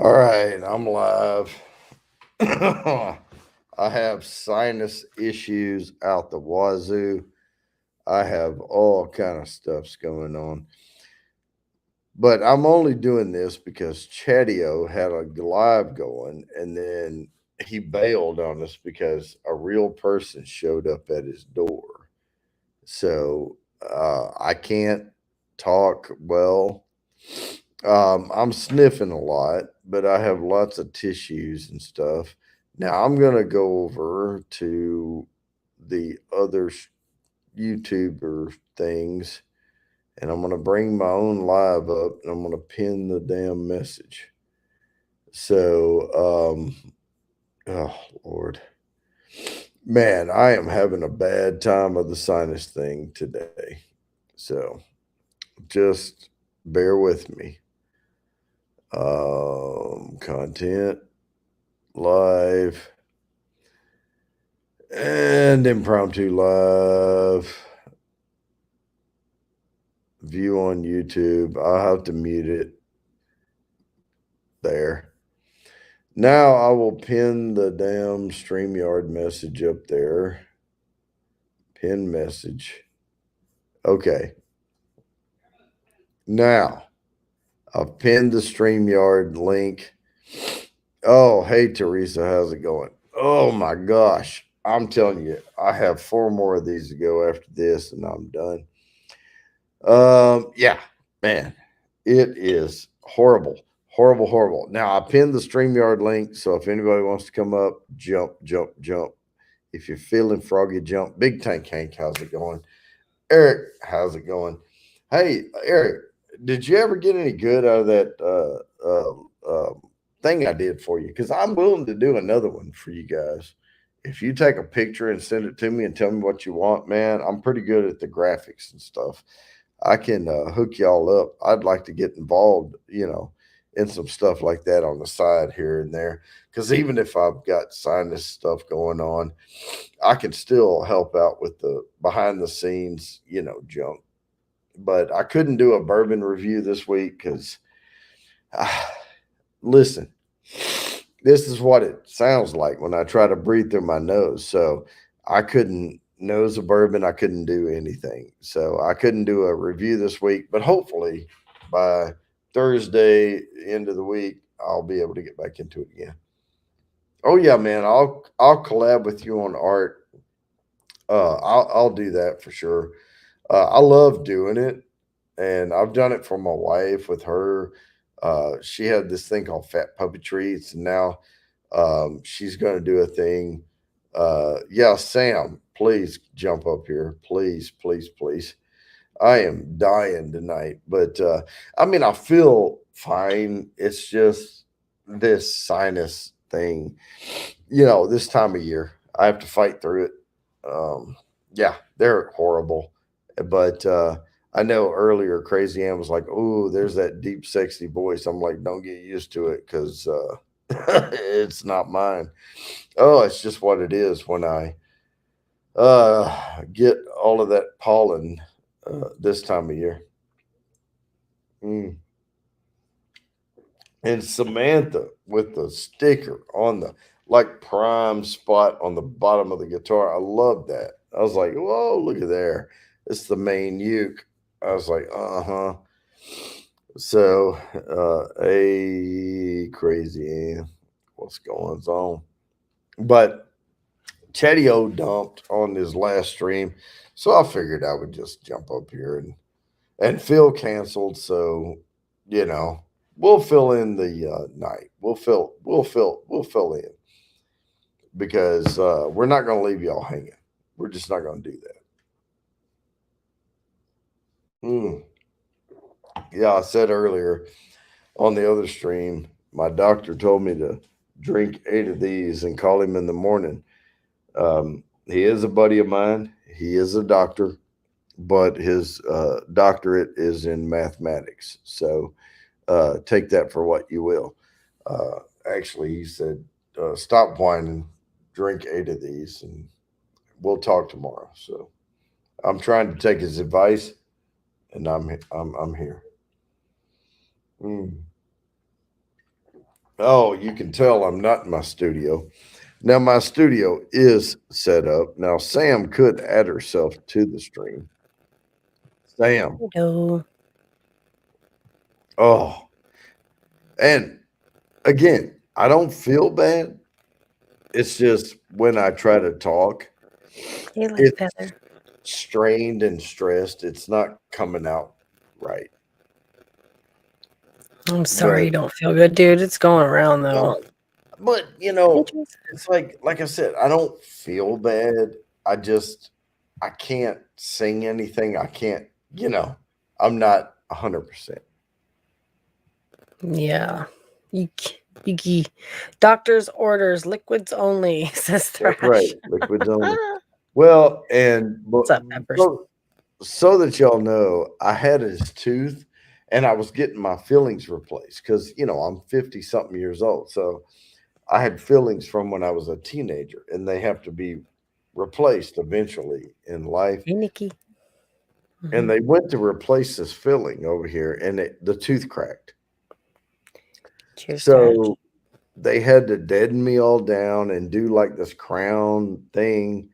All right, I'm live. I have sinus issues out the wazoo. I have all kind of stuffs going on. But I'm only doing this because Chatio had a live going and then he bailed on us because a real person showed up at his door. So I can't talk well. I'm sniffing a lot, but I have lots of tissues and stuff. Now I'm gonna go over to the other YouTuber things, and I'm gonna bring my own live up, and I'm gonna pin the damn message. So, oh Lord, man, I am having a bad time of the sinus thing today. So just bear with me. Content live and impromptu live view on YouTube. I'll have to mute it there. Now I will pin the damn StreamYard message up there. Pin message. Okay. Now I've pinned the StreamYard link. Oh, hey Teresa, how's it going? Oh my gosh. I'm telling you, I have 4 more of these to go after this and I'm done. Yeah, man, it is horrible, horrible, horrible. Now I pinned the StreamYard link, so if anybody wants to come up, jump, jump, jump. If you're feeling froggy, jump. Big Tank Hank, how's it going? Eric, how's it going? Hey, Eric, did you ever get any good out of that thing I did for you? Because I'm willing to do another one for you guys. If you take a picture and send it to me and tell me what you want, man, I'm pretty good at the graphics and stuff. I can hook y'all up. I'd like to get involved, in some stuff like that on the side here and there. Because even if I've got sinus stuff going on, I can still help out with the behind the scenes, junk. But I couldn't do a bourbon review this week because, listen, this is what it sounds like when I try to breathe through my nose. So I couldn't nose a bourbon. I couldn't do anything. So I couldn't do a review this week. But hopefully by Thursday, end of the week, I'll be able to get back into it again. Oh yeah, man. I'll collab with you on art. I'll do that for sure. I love doing it, and I've done it for my wife with her. She had this thing called Fat Puppetry. So now she's going to do a thing. Yeah, Sam, please jump up here. Please, please, please. I am dying tonight, but I mean, I feel fine. It's just this sinus thing, this time of year. I have to fight through it. Um, yeah, they're horrible. But I know earlier Crazy Ann was like, "Oh, there's that deep, sexy voice." I'm like, "Don't get used to it because it's not mine." Oh, it's just what it is when I uh, get all of that pollen this time of year. Mm. And Samantha with the sticker on the like prime spot on the bottom of the guitar. I love that. I was like, "Whoa, look at there! It's the main uke." I was like, "Uh huh." So, a crazy Ann, what's going on? But Chatio dumped on his last stream, so I figured I would just jump up here and Phil canceled, so you know we'll fill in the night. We'll fill in because we're not going to leave y'all hanging. We're just not going to do that. Yeah, I said earlier on the other stream, my doctor told me to drink 8 of these and call him in the morning. He is a buddy of mine. He is a doctor, but his doctorate is in mathematics. So take that for what you will. Uh, Actually, he said, "Stop whining, drink 8 of these, and we'll talk tomorrow." So I'm trying to take his advice, and I'm here. Mm. Oh, you can tell I'm not in my studio. Now my studio is set up. Now Sam could add herself to the stream. Sam. No. Oh, and again, I don't feel bad. It's just when I try to talk, Hey, Light it's Feather. strained and stressed. It's not coming out right. I'm sorry But you don't feel good, dude. It's going around though. no, but Hey, Jason. it's like I said, I don't feel bad. I just I can't sing anything. I can't, I'm not 100%. Yeah. Yuki. Doctor's orders, liquids only, says That's right. Thrash. Liquids only. Well, and What's up, Peppers? so that y'all know, I had his tooth and I was getting my fillings replaced because, I'm 50 something years old. So I had fillings from when I was a teenager and they have to be replaced eventually in life. Hey, Nikki. And they went to replace this filling over here and the tooth cracked. Cheers, So Thrash. they had to deaden me all down and do like this crown thing.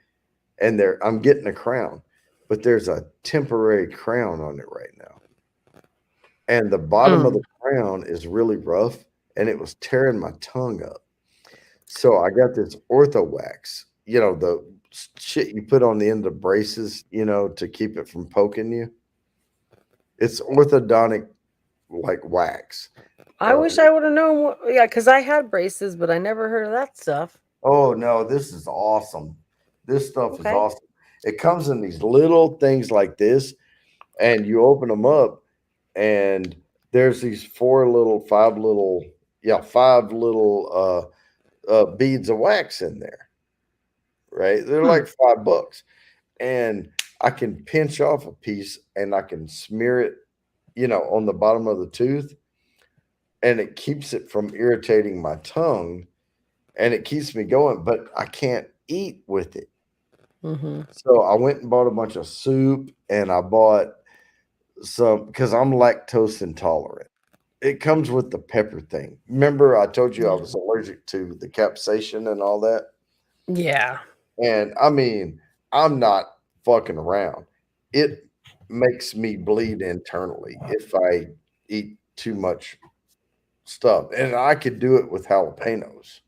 And I'm getting a crown, but there's a temporary crown on it right now. And the bottom of the crown is really rough and it was tearing my tongue up. So I got this ortho wax, the shit you put on the end of braces, to keep it from poking you. It's orthodontic like wax. I wish I would have known what, yeah, because I had braces, but I never heard of that stuff. Oh no, this is awesome. This stuff is Okay. awesome. It comes in these little things like this, and you open them up, and there's these five little beads of wax in there. Right? They're like $5, and I can pinch off a piece and I can smear it, on the bottom of the tooth, and it keeps it from irritating my tongue, and it keeps me going, but I can't eat with it. So I went and bought a bunch of soup and I bought some because I'm lactose intolerant. It comes with the pepper thing. Remember, I told you I was allergic to the capsaicin and all that? Yeah. And I mean, I'm not fucking around. It makes me bleed internally if I eat too much stuff. And I could do it with jalapenos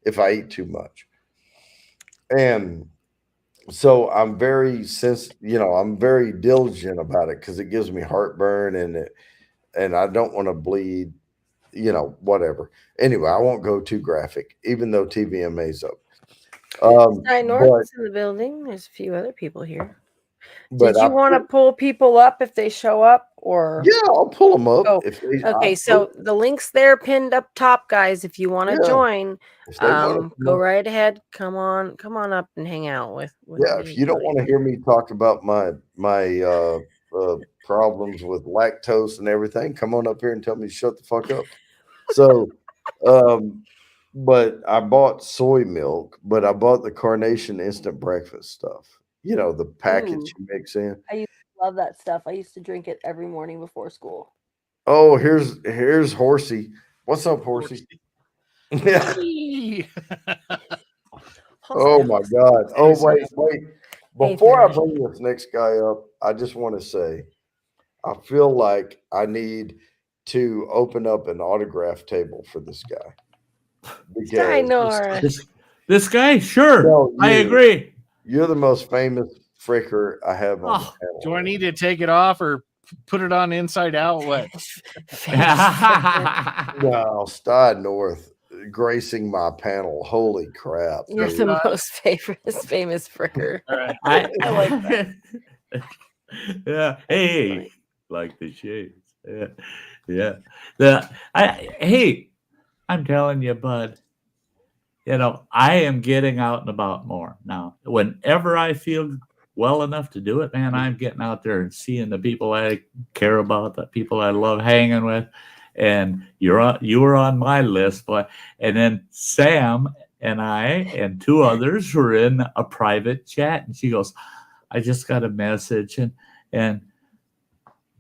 if I eat too much. And so I'm very diligent about it because it gives me heartburn and I don't want to bleed, whatever. Anyway, I won't go too graphic, even though TVMA's up. Sky But North's in the building. There's a few other people here. but Did you want to pull people up if they show up, or? yeah, I'll pull them up Oh, if they. okay. So the link's there pinned up top, guys. If you want to join, If they want to, go right ahead. Come on up and hang out with yeah. If you don't want to hear me talk about my problems with lactose and everything, come on up here and tell me to shut the fuck up. So, but I bought soy milk, but I bought the Carnation instant breakfast stuff. The package you mix in. I used to love that stuff. I used to drink it every morning before school. Oh, here's Horsey. What's up, Horsey? Yeah. Oh my God. Oh wait. Before I bring this next guy up, I just want to say I feel like I need to open up an autograph table for this guy. Sky North. This guy, sure. No, I agree. You're the most famous fricker I have on the panel. Do I need to take it off or put it on inside out? What? No, Sky North gracing my panel. Holy crap. You're the most famous fricker. Right. I like that. Yeah. Hey, like the shades. Yeah. Hey, I'm telling you, bud. I am getting out and about more now. Whenever I feel well enough to do it, man, I'm getting out there and seeing the people I care about, the people I love hanging with. And you were on my list, boy. And then Sam and I and two others were in a private chat, and she goes, "I just got a message," and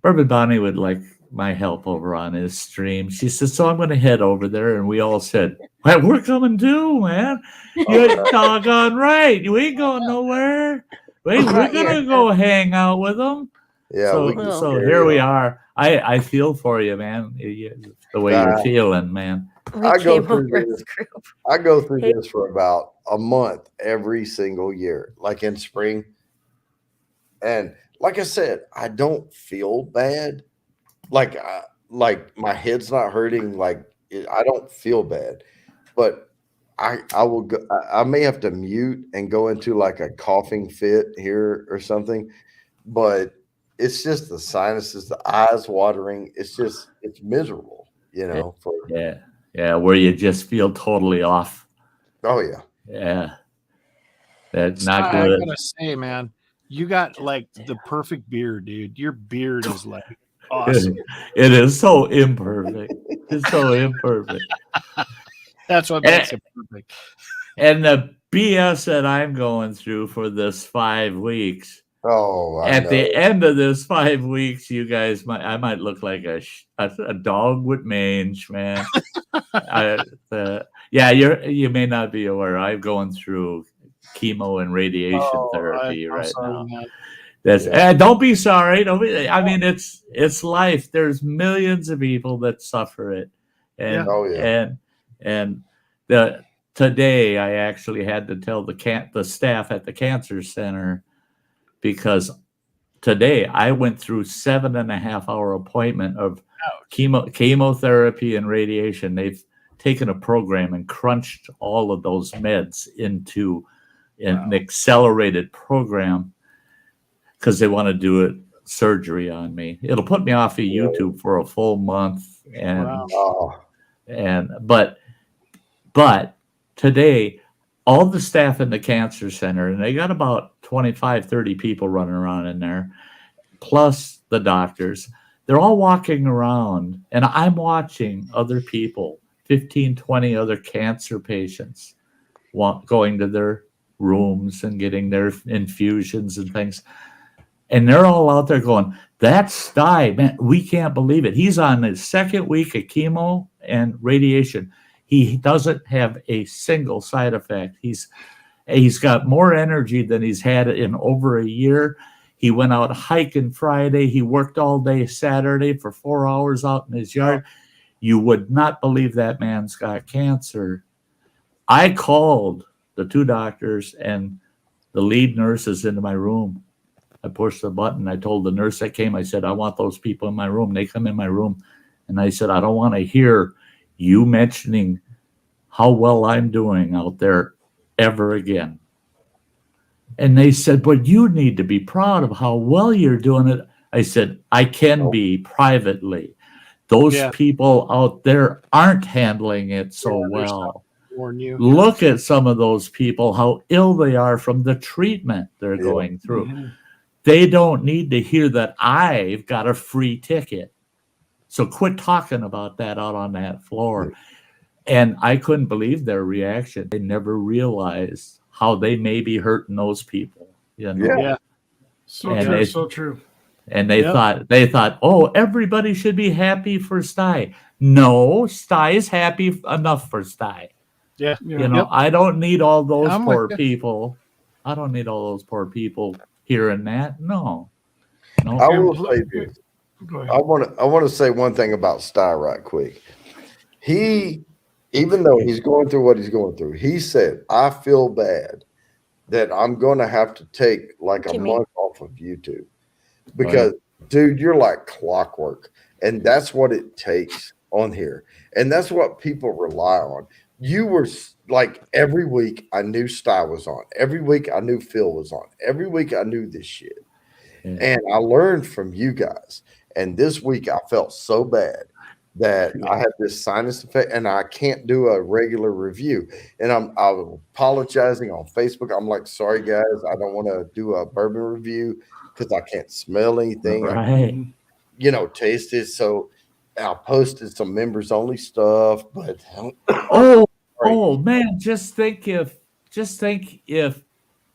Bourbon Bonnie would like my help over on his stream. She said, so I'm going to head over there. And we all said, well, we're coming too, man. You're doggone right. You ain't going nowhere. Wait, we're Not going to yet. go hang out with them. Yeah, So, we can so carry here we on. are. I feel for you, man. The way you're feeling, man. We I go came through over as this. a group. I go through Hey. this for about a month every single year, like in spring. And like I said, I don't feel bad. Like my head's not hurting. I don't feel bad, but I will go. I may have to mute and go into like a coughing fit here or something, but it's just the sinuses, the eyes watering. It's miserable, for Yeah, where you just feel totally off. oh yeah. Yeah. That's Sty, not I good. gotta say, man, you got like the perfect beard, dude. Your beard is like awesome. It is so imperfect. It's so imperfect. That's what makes it perfect. And the BS that I'm going through for this 5 weeks. Oh, I At know. the end of this 5 weeks, you guys I might look like a dog with mange, man. Yeah, you may not be aware. I'm going through chemo and radiation therapy I'm right sorry, now. man. That's don't be sorry. Don't be. I mean, it's life. There's millions of people that suffer it, and Oh, yeah. and today I actually had to tell the staff at the cancer center, because today I went through 7.5-hour appointment of chemotherapy and radiation. They've taken a program and crunched all of those meds into an accelerated program because they want to do it surgery on me. It'll put me off of YouTube for a full month, but today all the staff in the cancer center, and they got about 25-30 people running around in there, plus the doctors, they're all walking around, and I'm watching other people, 15-20 other cancer patients going to their rooms and getting their infusions and things. And they're all out there going, that's Sty, man. We can't believe it. He's on his 2nd week of chemo and radiation. He doesn't have a single side effect. He's got more energy than he's had in over a year. He went out hiking Friday. He worked all day Saturday for 4 hours out in his yard. You would not believe that man's got cancer. I called the 2 doctors and the lead nurses into my room. I pushed the button. I told the nurse that came, I said, I want those people in my room. They come in my room. And I said, I don't want to hear you mentioning how well I'm doing out there ever again. And they said, but you need to be proud of how well you're doing it. I said, I can be privately. Those people out there aren't handling it so well. Look at some of those people, how ill they are from the treatment they're going through. Mm-hmm. They don't need to hear that I've got a free ticket. So quit talking about that out on that floor. And I couldn't believe their reaction. They never realized how they may be hurting those people. So true. And they thought, oh, everybody should be happy for Sty. No, Sty is happy enough for Sty. Yeah. I don't need all those poor people. I don't need all those poor people hearing that. No. I will say this. I want to say one thing about Sty right quick. He, even though he's going through what he's going through, he said, I feel bad that I'm going to have to take like a month off of YouTube because, dude, you're like clockwork. And that's what it takes on here. And that's what people rely on. You were like every week I knew Sty was on. Every week I knew Phil was on. Every week I knew this shit. And I learned from you guys. And this week I felt so bad that I had this sinus effect and I can't do a regular review. And I'm apologizing on Facebook. I'm like, sorry guys, I don't want to do a bourbon review because I can't smell anything. Right. Taste it. So I posted some members only stuff, but oh man, just think if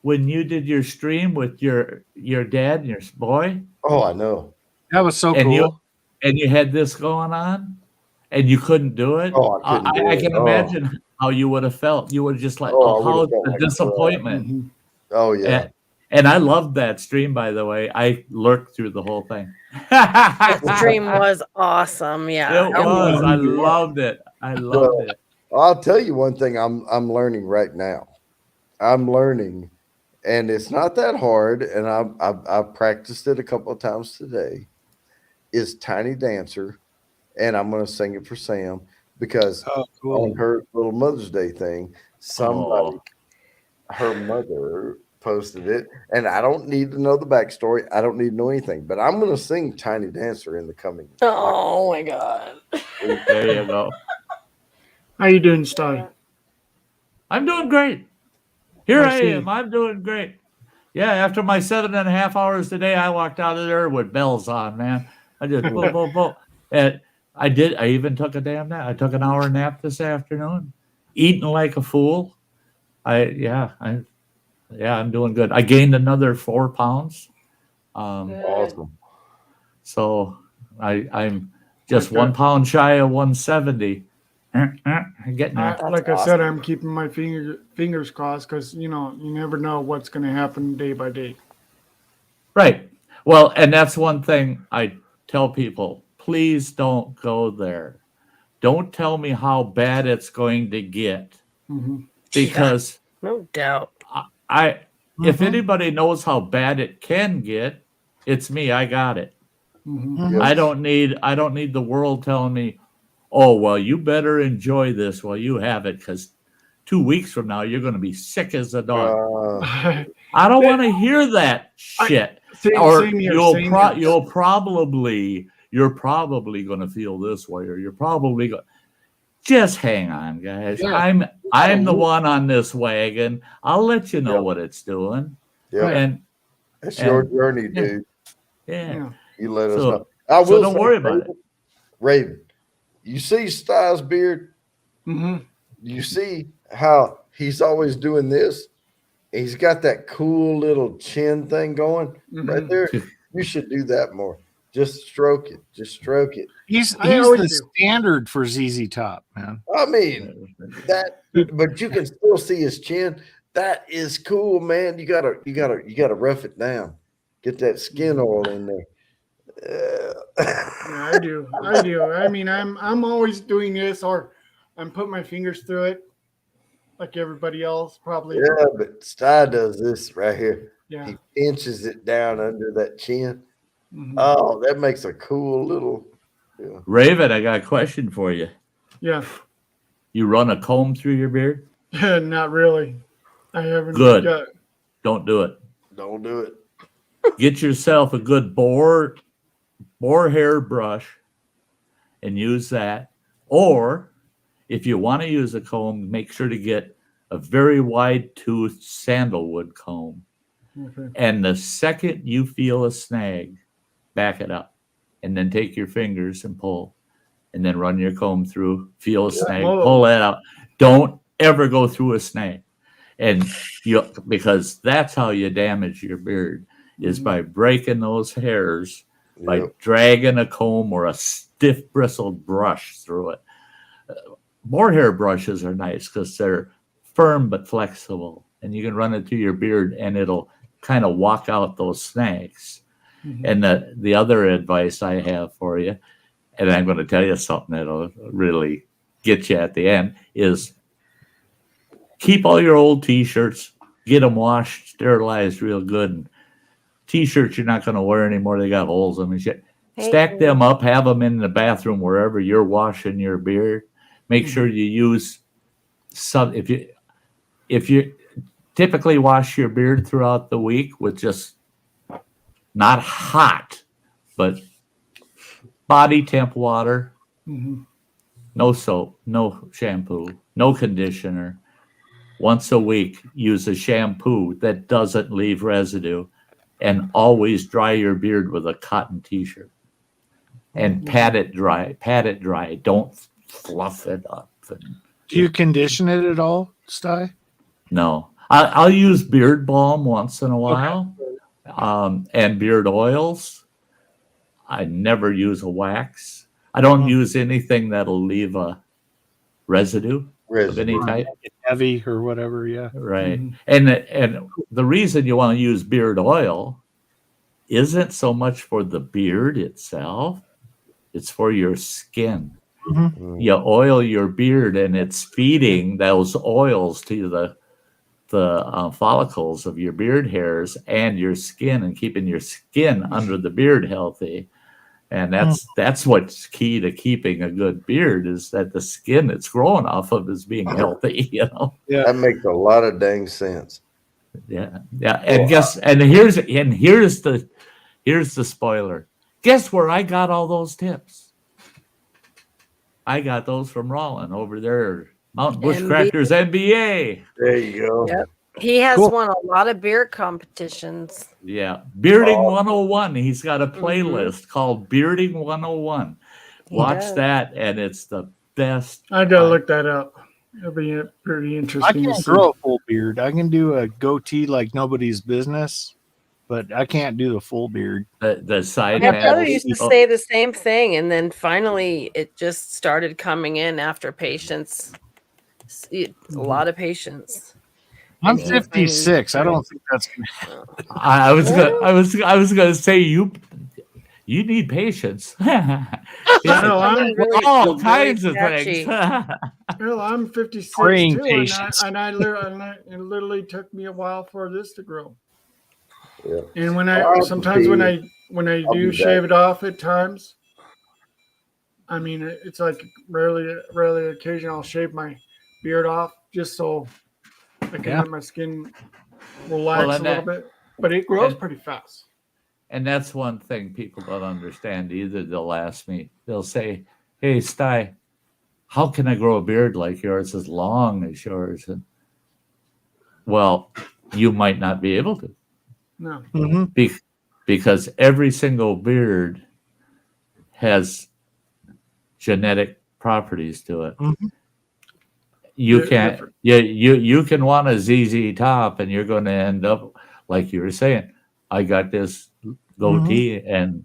when you did your stream with your dad and your boy. Oh, I know. That was so cool. and you had this going on, and you couldn't do it. Oh, I couldn't do I it. can imagine how you would have felt. You would just like, Oh, I would how have felt the like crap. disappointment. Mhm. Oh yeah. And I loved that stream, by the way. I lurked through the whole thing. That stream was awesome. Yeah. It was. I Yeah. loved it. I loved it. I'll tell you one thing I'm learning right now. I'm learning, and it's not that hard. And I've practiced it a couple of times today. Is Tiny Dancer, and I'm going to sing it for Sam because Oh, cool. on her little Mother's Day thing, somebody, her mother posted it, and I don't need to know the backstory. I don't need to know anything, but I'm going to sing Tiny Dancer in the coming. Oh my god. There you go. How you doing, Sty? I'm doing great. Here I I see. am. I'm doing great. Yeah, after my 7.5 hours today, I walked out of there with bells on, man. I just boom, boom, boom. And I even took a damn nap. I took an hour nap this afternoon, eating like a fool. I'm doing good. I gained another 4 pounds. Awesome. So I'm just Okay. 1 pound shy of 170. Getting there. Like I said, I'm keeping my fingers crossed because you never know what's going to happen day by day. Right. Well, and that's one thing I tell people, please don't go there. Don't tell me how bad it's going to get, Mhm. because No doubt. if Mhm. anybody knows how bad it can get, it's me. I got it. Mhm. Yep. I don't need the world telling me, oh, well, you better enjoy this while you have it, because 2 weeks from now you're going to be sick as a dog. I don't want to hear that shit. Or Same here, you're same here. probably going to feel this way, or you're probably going. Just hang on, guys. Yeah. I'm the one on this wagon. I'll let you know Yep. what it's doing. Yep. And It's your and- journey, yeah. dude. yeah, Yeah. You let us So- know. I so will don't say, worry about it. Raven, you see Sty's beard? Mhm. You see how he's always doing this? He's got that cool little chin thing going right Mhm. there. You should do that more. Just stroke it. Just stroke it. He's I the always do. standard for ZZ Top, man. I mean, but you can still see his chin. That is cool, man. You gotta rough it down. Get that skin oil in there. Yeah, I do. I do. I mean, I'm always doing this, or I'm putting my fingers through it, like everybody else probably. Yeah, but Sty does this right here. Yeah. He pinches it down under that chin. Mhm. Oh, that makes a cool little. Yeah. Raven, I got a question for you. Yeah. You run a comb through your beard? Not really. I haven't. Good. Got, Don't do it. Don't do it. Get yourself a good boar hair brush and use that. Or if you want to use a comb, make sure to get a very wide toothed sandalwood comb. okay. And the second you feel a snag, back it up. And then take your fingers and pull. And then run your comb through, feel a snag, whoa. pull that out. Don't ever go through a snag. And because that's how you damage your beard, is by breaking those hairs, by Yep. dragging a comb or a stiff bristled brush through it. Boar hair brushes are nice because they're firm but flexible, and you can run it through your beard and it'll kind of walk out those snags. Mhm. And the other advice I have for you, and I'm going to tell you something that'll really get you at the end, is keep all your old T-shirts, get them washed, sterilized real good. And T-shirts you're not going to wear anymore, they got holes in them and shit. Hey, Stack them up, have them in the bathroom wherever you're washing your beard. Make sure you use some. If you typically wash your beard throughout the week with just not hot, but body temp water, Mhm. no soap, no shampoo, no conditioner. Once a week, use a shampoo that doesn't leave residue, and always dry your beard with a cotton t-shirt and pat it dry. Don't fluff it up. Do you condition it at all, Sty? No, I'll use beard balm once in a while, and beard oils. I never use a wax. I don't use anything that'll leave a residue of any type. Heavy or whatever, yeah. Right. And the reason you want to use beard oil isn't so much for the beard itself, it's for your skin. You oil your beard, and it's feeding those oils to the follicles of your beard hairs and your skin, and keeping your skin under the beard healthy. And that's what's key to keeping a good beard, is that the skin it's growing off of is being healthy. You know. Yeah. That makes a lot of dang sense. Yeah. And here's the spoiler. Guess where I got all those tips? I got those from Rollin over there, Mountain Bushcrafters NBA. There you go. Yep. He has won a lot of beard competitions. Yeah. Bearding 101. He's got a playlist called Bearding 101. Watch that, and it's the best. I gotta look that up. It'll be pretty interesting. I can't grow a full beard. I can do a goatee like nobody's business, but I can't do the full beard. The side My man. brother used to say the same thing, and then finally it just started coming in after patience. A lot of patience. I'm 56. I don't think that's. I was gonna say you need patience. No, I'm all kinds of catchy. things. Well, I'm 56 Praying too, patience. and it literally took me a while for this to grow. Yeah. And when I'll sometimes be- when I I'll do be shave back. it off at times, I mean it's like rarely occasion I'll shave my beard off just so I can let my skin relax a little bit. But it grows pretty fast. And that's one thing people don't understand either. They'll ask me, they'll say, "Hey, Sty, how can I grow a beard like yours as long as yours?" And, well, you might not be able to. No. Because every single beard has genetic properties to it. You They're can't different. you can want a ZZ top, and you're going to end up like you were saying. I got this goatee and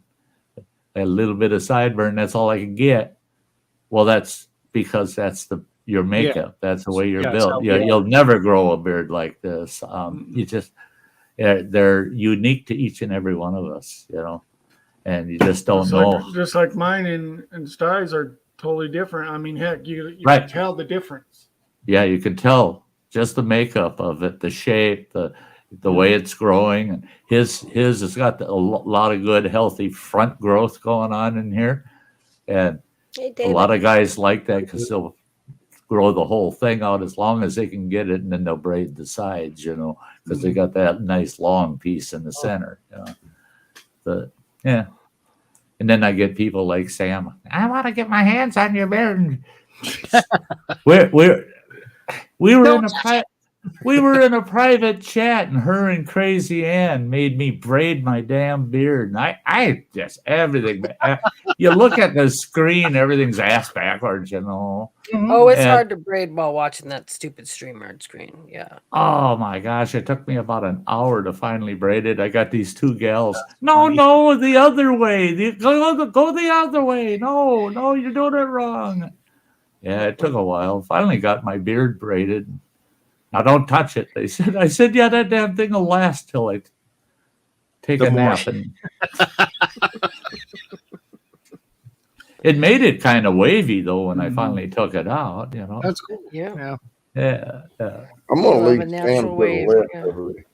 a little bit of sideburn. That's all I can get. Well, that's because that's your makeup. That's the way you're built. You'll never grow a beard like this. You just they're unique to each and every one of us, you know, and you just don't know. Just like mine and Sty's are totally different. I mean, heck, you Right. can tell the difference. Yeah, you can tell just the makeup of it, the shape, the way it's growing. And his has got a lot of good, healthy front growth going on in here. And a lot of guys like that because they'll grow the whole thing out as long as they can get it, and then they'll braid the sides, you know, because they got that nice long piece in the center. You know? And then I get people like Sam. I want to get my hands on your beard. We were in a private chat, and her and Crazy Ann made me braid my damn beard. And I just everything. You look at the screen, everything's ass backwards, you know. Oh, it's hard to braid while watching that stupid StreamYard screen. Yeah. Oh my gosh, it took me about an hour to finally braid it. I got these two gals. No, the other way. Go the other way. No, you're doing it wrong. Yeah, it took a while. Finally got my beard braided. Now don't touch it. I said, yeah, that damn thing will last till I take a nap. And it made it kind of wavy though when I finally took it out. You know, That's cool. Yeah. yeah. I'm gonna Love leave a Sam natural to the wave, left yeah. over there.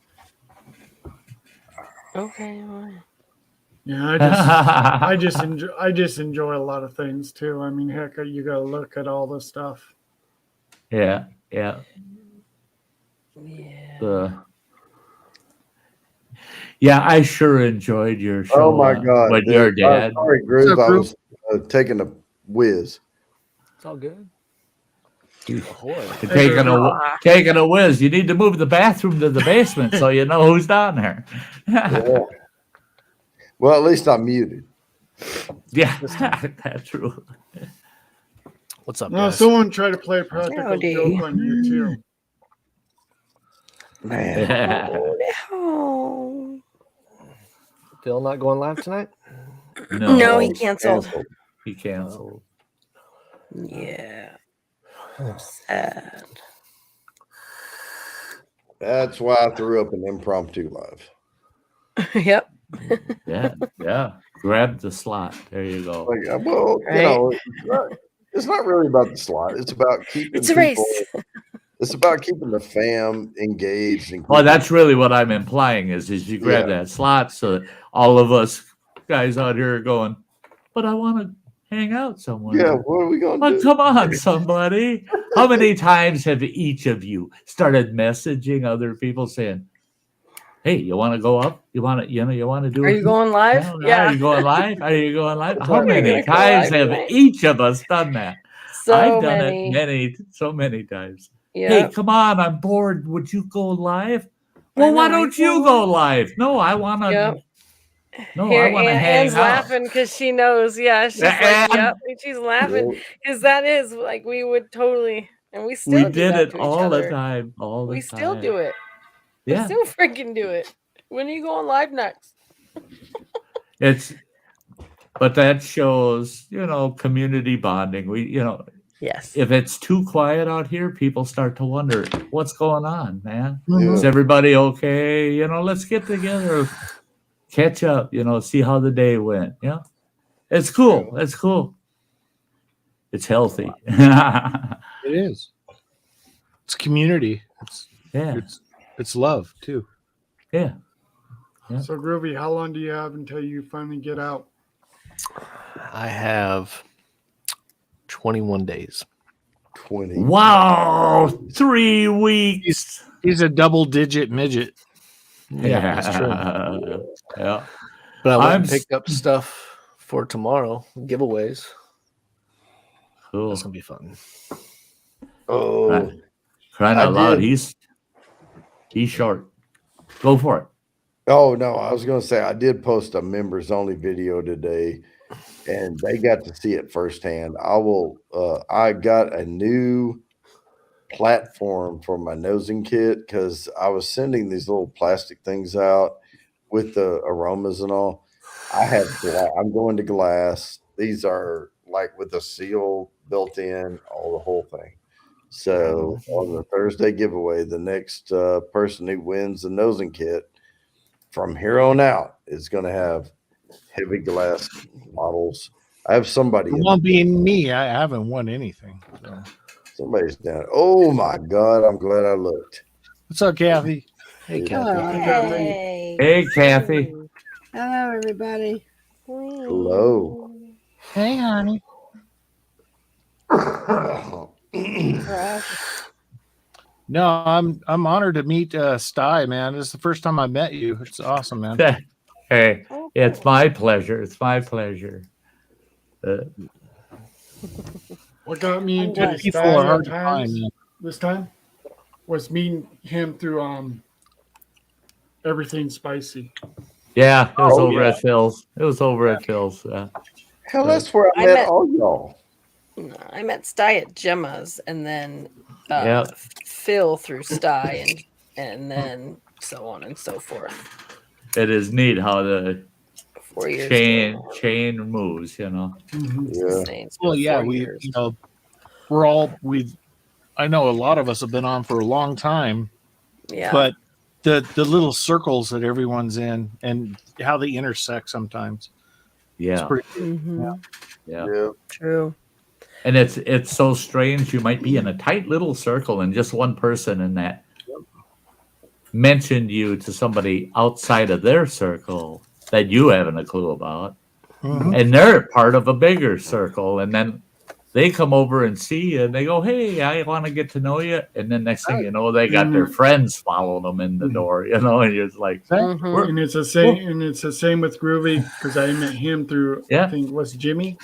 Okay. Yeah, I just enjoy a lot of things too. I mean, heck, you got to look at all this stuff. Yeah. I sure enjoyed your show. Oh my God! With your dad. Sorry, Groove. I was taking a whiz. It's all good. Taking a whiz. You need to move the bathroom to the basement so you know who's down there. Yeah. Well, at least I'm muted. Yeah, that's true. What's up, Well, guys? someone tried to play a practical Howdy. joke on you too. Man, Oh, Phil not going live tonight? No, he it's canceled. He canceled. Yeah. Sad. That's why I threw up an impromptu live. Yep. Yeah. Grab the slot. There you go. Like, well, Right. you know, it's not really about the slot. It's about keeping It's a people. race. It's about keeping the fam engaged. And Well, keeping- that's really what I'm implying is you grab Yeah. that slot so that all of us guys out here are going, but I want to hang out somewhere. Yeah, what are we gonna Oh, do? come on, somebody. How many times have each of you started messaging other people saying, hey, you want to go up? You want to do Are it? you going live? Are Yeah. you going live? Are you going live? How Are you many gonna go times live have tonight? each of us done that? So I've done many. so many times. Yeah. Hey, come on, I'm bored. Would you go live? I Well, why know, don't you you go go live? No, I want to. Yep. No, Here, I want to hang Anne's out. laughing because she knows. Yeah, she's like, Ann. yep. And she's laughing Yeah. because that is like we would totally, and we still We do did that it to each all the other. time. All the We time. still do it. Yeah, We still freaking do it. When are you going live next? but that shows, community bonding. Yes. If it's too quiet out here, people start to wonder what's going on, man. Yeah. Is everybody okay? Let's get together, catch up. See how the day went. Yeah, it's cool. It's cool. It's healthy. It is. It's community. Yeah. It's love too. Yeah. Yeah. So, Groovy, how long do you have until you finally get out? I have 21 days. 20. Wow, 3 weeks. He's a double-digit midget. Yeah, that's true. Yeah. But I went I'm and picked up stuff for tomorrow, giveaways. Cool. That's gonna be fun. Oh, Crying I out loud. did. He's short. Go for it. oh no! I was gonna say I did post a members only video today, and they got to see it firsthand. I got a new platform for my nosing kit because I was sending these little plastic things out with the aromas and all. I'm going to glass. These are like with a seal built in, all the whole thing. So on the Thursday giveaway, the next person who wins the nosing kit from here on out is going to have heavy glass bottles. I have somebody. It won't be me. I haven't won anything. So. Somebody's down. Oh my God! I'm glad I looked. What's up, Kathy? Hey, Yeah. Kathy. Hey. Hey, Kathy. Hello, everybody. Hello. Hey, honey. No, I'm honored to meet Sty, man. This is the first time I met you. It's awesome, man. Hey, it's my pleasure. It's my pleasure. What got me into Yeah, this People are style hard of to find, times man. this time was meeting him through Everything Spicy. Yeah, it was Oh, over yeah. at Phil's. It was over at Phil's. Hell, that's where I I met met- all y'all. No, I met Sty at Gemma's, and then Yep. Phil through Sty, and then so on and so forth. It is neat how the 4 years. chain moves, Yeah. Insane. It's Well, been yeah, 4 years. I know a lot of us have been on for a long time, Yeah. but the little circles that everyone's in and how they intersect sometimes. It's Yeah, pretty. Mhm. yeah. Yeah. True. And it's so strange. You might be in a tight little circle, and just one person in that mentioned you to somebody outside of their circle that you haven't a clue about, Mhm. and they're part of a bigger circle, and then they come over and see you, and they go, "Hey, I want to get to know you," and then next thing you know, they got their friends following them in the door, and you're just like, Mhm. And it's the same. And it's the same with Groovy because I met him through. Yeah. I think what's Jimmy.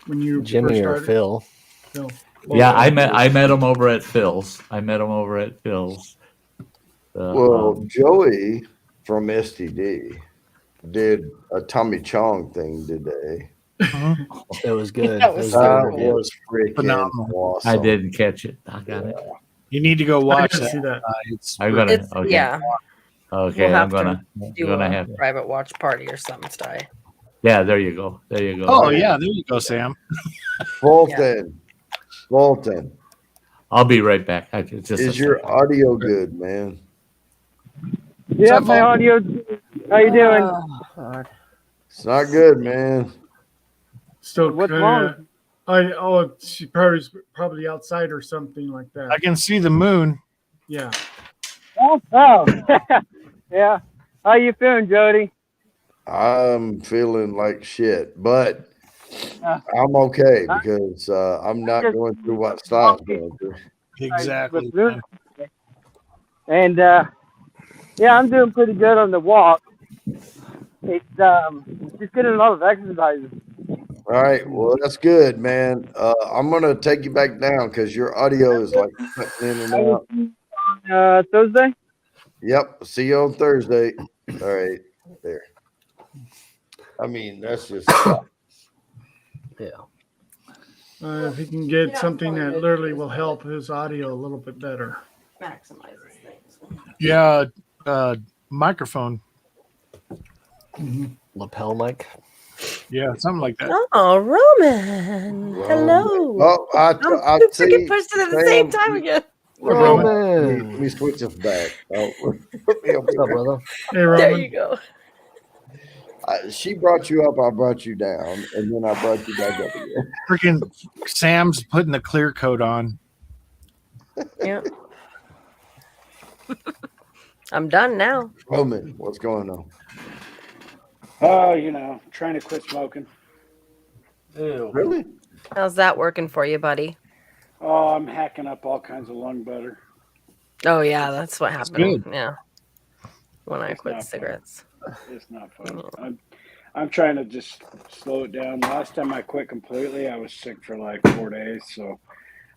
When you Jimmy first or started. Phil. Phil. yeah, I met him over at Phil's. Well, Joey from STD did a Tommy Chong thing today. It was good. That was so That cool. was freaking Phenomenal. awesome. I didn't catch it. I got it. You need to go I watch didn't that. see that. It's I'm gonna. It's Okay. yeah. Okay. We'll I'm have gonna. Do gonna a have. private watch party or something, Sty. Yeah, there you go. There you go. Oh yeah, there you go, Sam. Fulton. Fulton. I'll be right back. It's just Is your audio good, man? Yeah, up, my Paul? audio. How you doing? God. It's not good, man. Still What's kinda, she probably outside or something like I that. can see the moon. Yeah. Oh, yeah. How you feeling, Jody? I'm feeling like shit, but Uh, I'm okay because I'm not just- going through what Styles going through. Exactly. With and yeah, I'm doing pretty good on the walk. It's just getting a lot of exercises. All right, well that's good, man. I'm gonna take you back down because your audio is like cutting in and out. Thursday. Yep. See you on Thursday. All right, there. I mean, that's just Yeah. If he can get something that literally will help his audio a little bit better. Maximizes things. Yeah, microphone. Lapel mic. Yeah, something like that. Oh, Roman. Hello. Oh, I I'm see. freaking pushed it at the same Sam, time again. Roman. Let me switch this back. Oh, What's up, brother? Hey, There Roman. you go. she brought you up, I brought you down, and then I brought you back up again. Freaking Sam's putting the clear coat on. Yeah. I'm done now. Roman, what's going on? Oh, trying to quit smoking. Ew. Really? How's that working for you, buddy? Oh, I'm hacking up all kinds of lung butter. Oh yeah, that's what happened. good. Yeah. When I It's quit not fun. cigarettes. It's not fun. I'm trying to just slow it down. Last time I quit completely, I was sick for like 4 days. So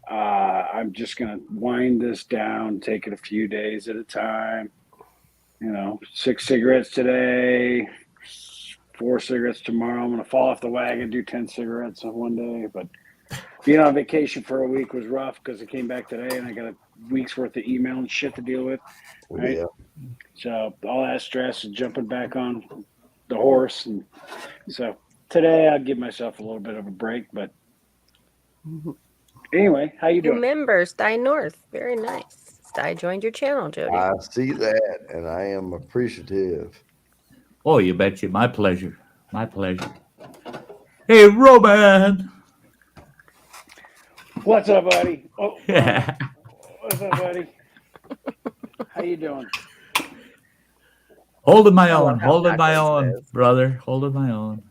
I'm just gonna wind this down, take it a few days at a time. 6 cigarettes today, 4 cigarettes tomorrow. I'm gonna fall off the wagon, do 10 cigarettes on one day. But being on vacation for a week was rough because I came back today and I got a week's worth of email and shit to deal with. Right? Yeah. So all that stress and jumping back on the horse, and so today I'll give myself a little bit of a break. But anyway, how you New doing? member, Sty North. Very nice. Sty joined your channel, Jody. I see that, and I am appreciative. Oh, you betcha. My pleasure. My pleasure. Hey, Roman. What's up, buddy? Oh, Yeah. what's up, buddy? How you doing? Holding my I love own. how Holding my backwards it own, is. brother. Holding my own.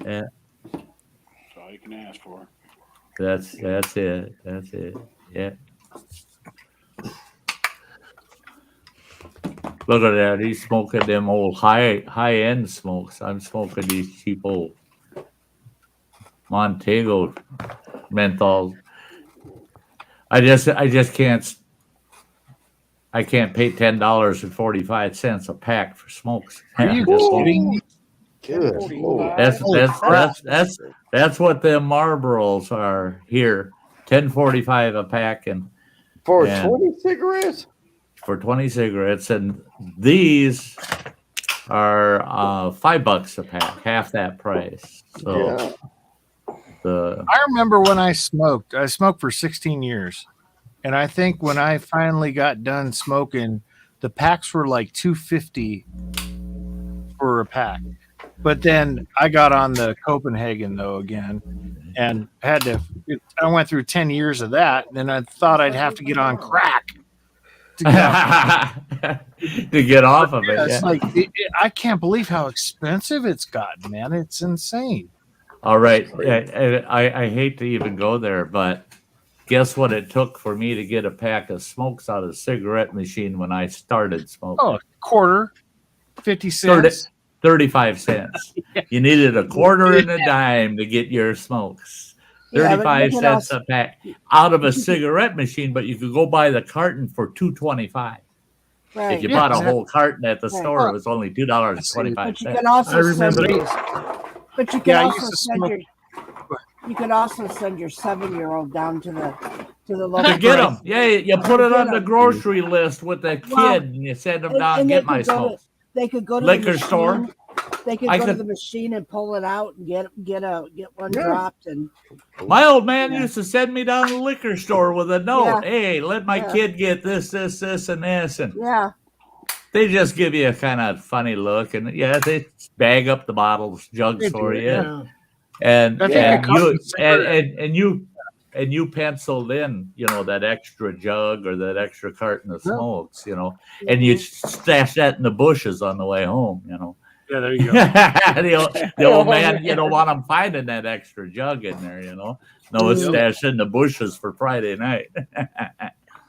Yeah. That's all you can ask for. That's it. That's it. Yeah. Look at that. He's smoking them old high end smokes. I'm smoking these cheap old Montego menthols. I just can't. I can't pay $10.45 a pack for smokes. Are you Just- kidding me? Good Lord. That's what them Marlboros are here. $10.45 a pack and For And- 20 cigarettes? for 20 cigarettes, and these are $5 a pack, half that price. So Yeah. I remember when I smoked for 16 years. And I think when I finally got done smoking, the packs were like $2.50 for a pack. But then I got on the Copenhagen though again, and I went through 10 years of that. And then I thought I'd have to get on crack to get off. to get off of it. Yeah, it's Yeah. like I can't believe how expensive it's gotten, man. It's insane. All right. I hate to even go there, but guess what it took for me to get a pack of smokes out of a cigarette machine when I started smoking? Oh, quarter, 50 cents. 35 cents. You needed a quarter and a dime to get your smokes. Yeah, but 35 you can cents also- a pack out of a cigarette machine, but you could go buy the carton for $2.25. Right. If you Yeah, bought a exactly. whole carton at the Right. store, it was only $2.25. But you can also I remember send those. but you can Yeah, I also used to send smoke- your you could also send your 7-year-old down to the local To get place. them. Yeah, you put it Get on the 'em. grocery list with the kid Well, and you send them and- down, and get they my could go to- smokes. They could go to Liquor the store. machine. They could go to the machine and pull it out and get one dropped. And my old man used to send me down to the liquor store with a note. Yeah. Hey, let my kid get this, and this, and yeah, they just give you a kind of funny look, and they bag up the bottles, jugs for you, and you penciled in, that extra jug or that extra carton of smokes, and you stash that in the bushes on the way home, Yeah, there you go. the old man, you don't want him finding that extra jug in there, No, it's stashed in the bushes for Friday night.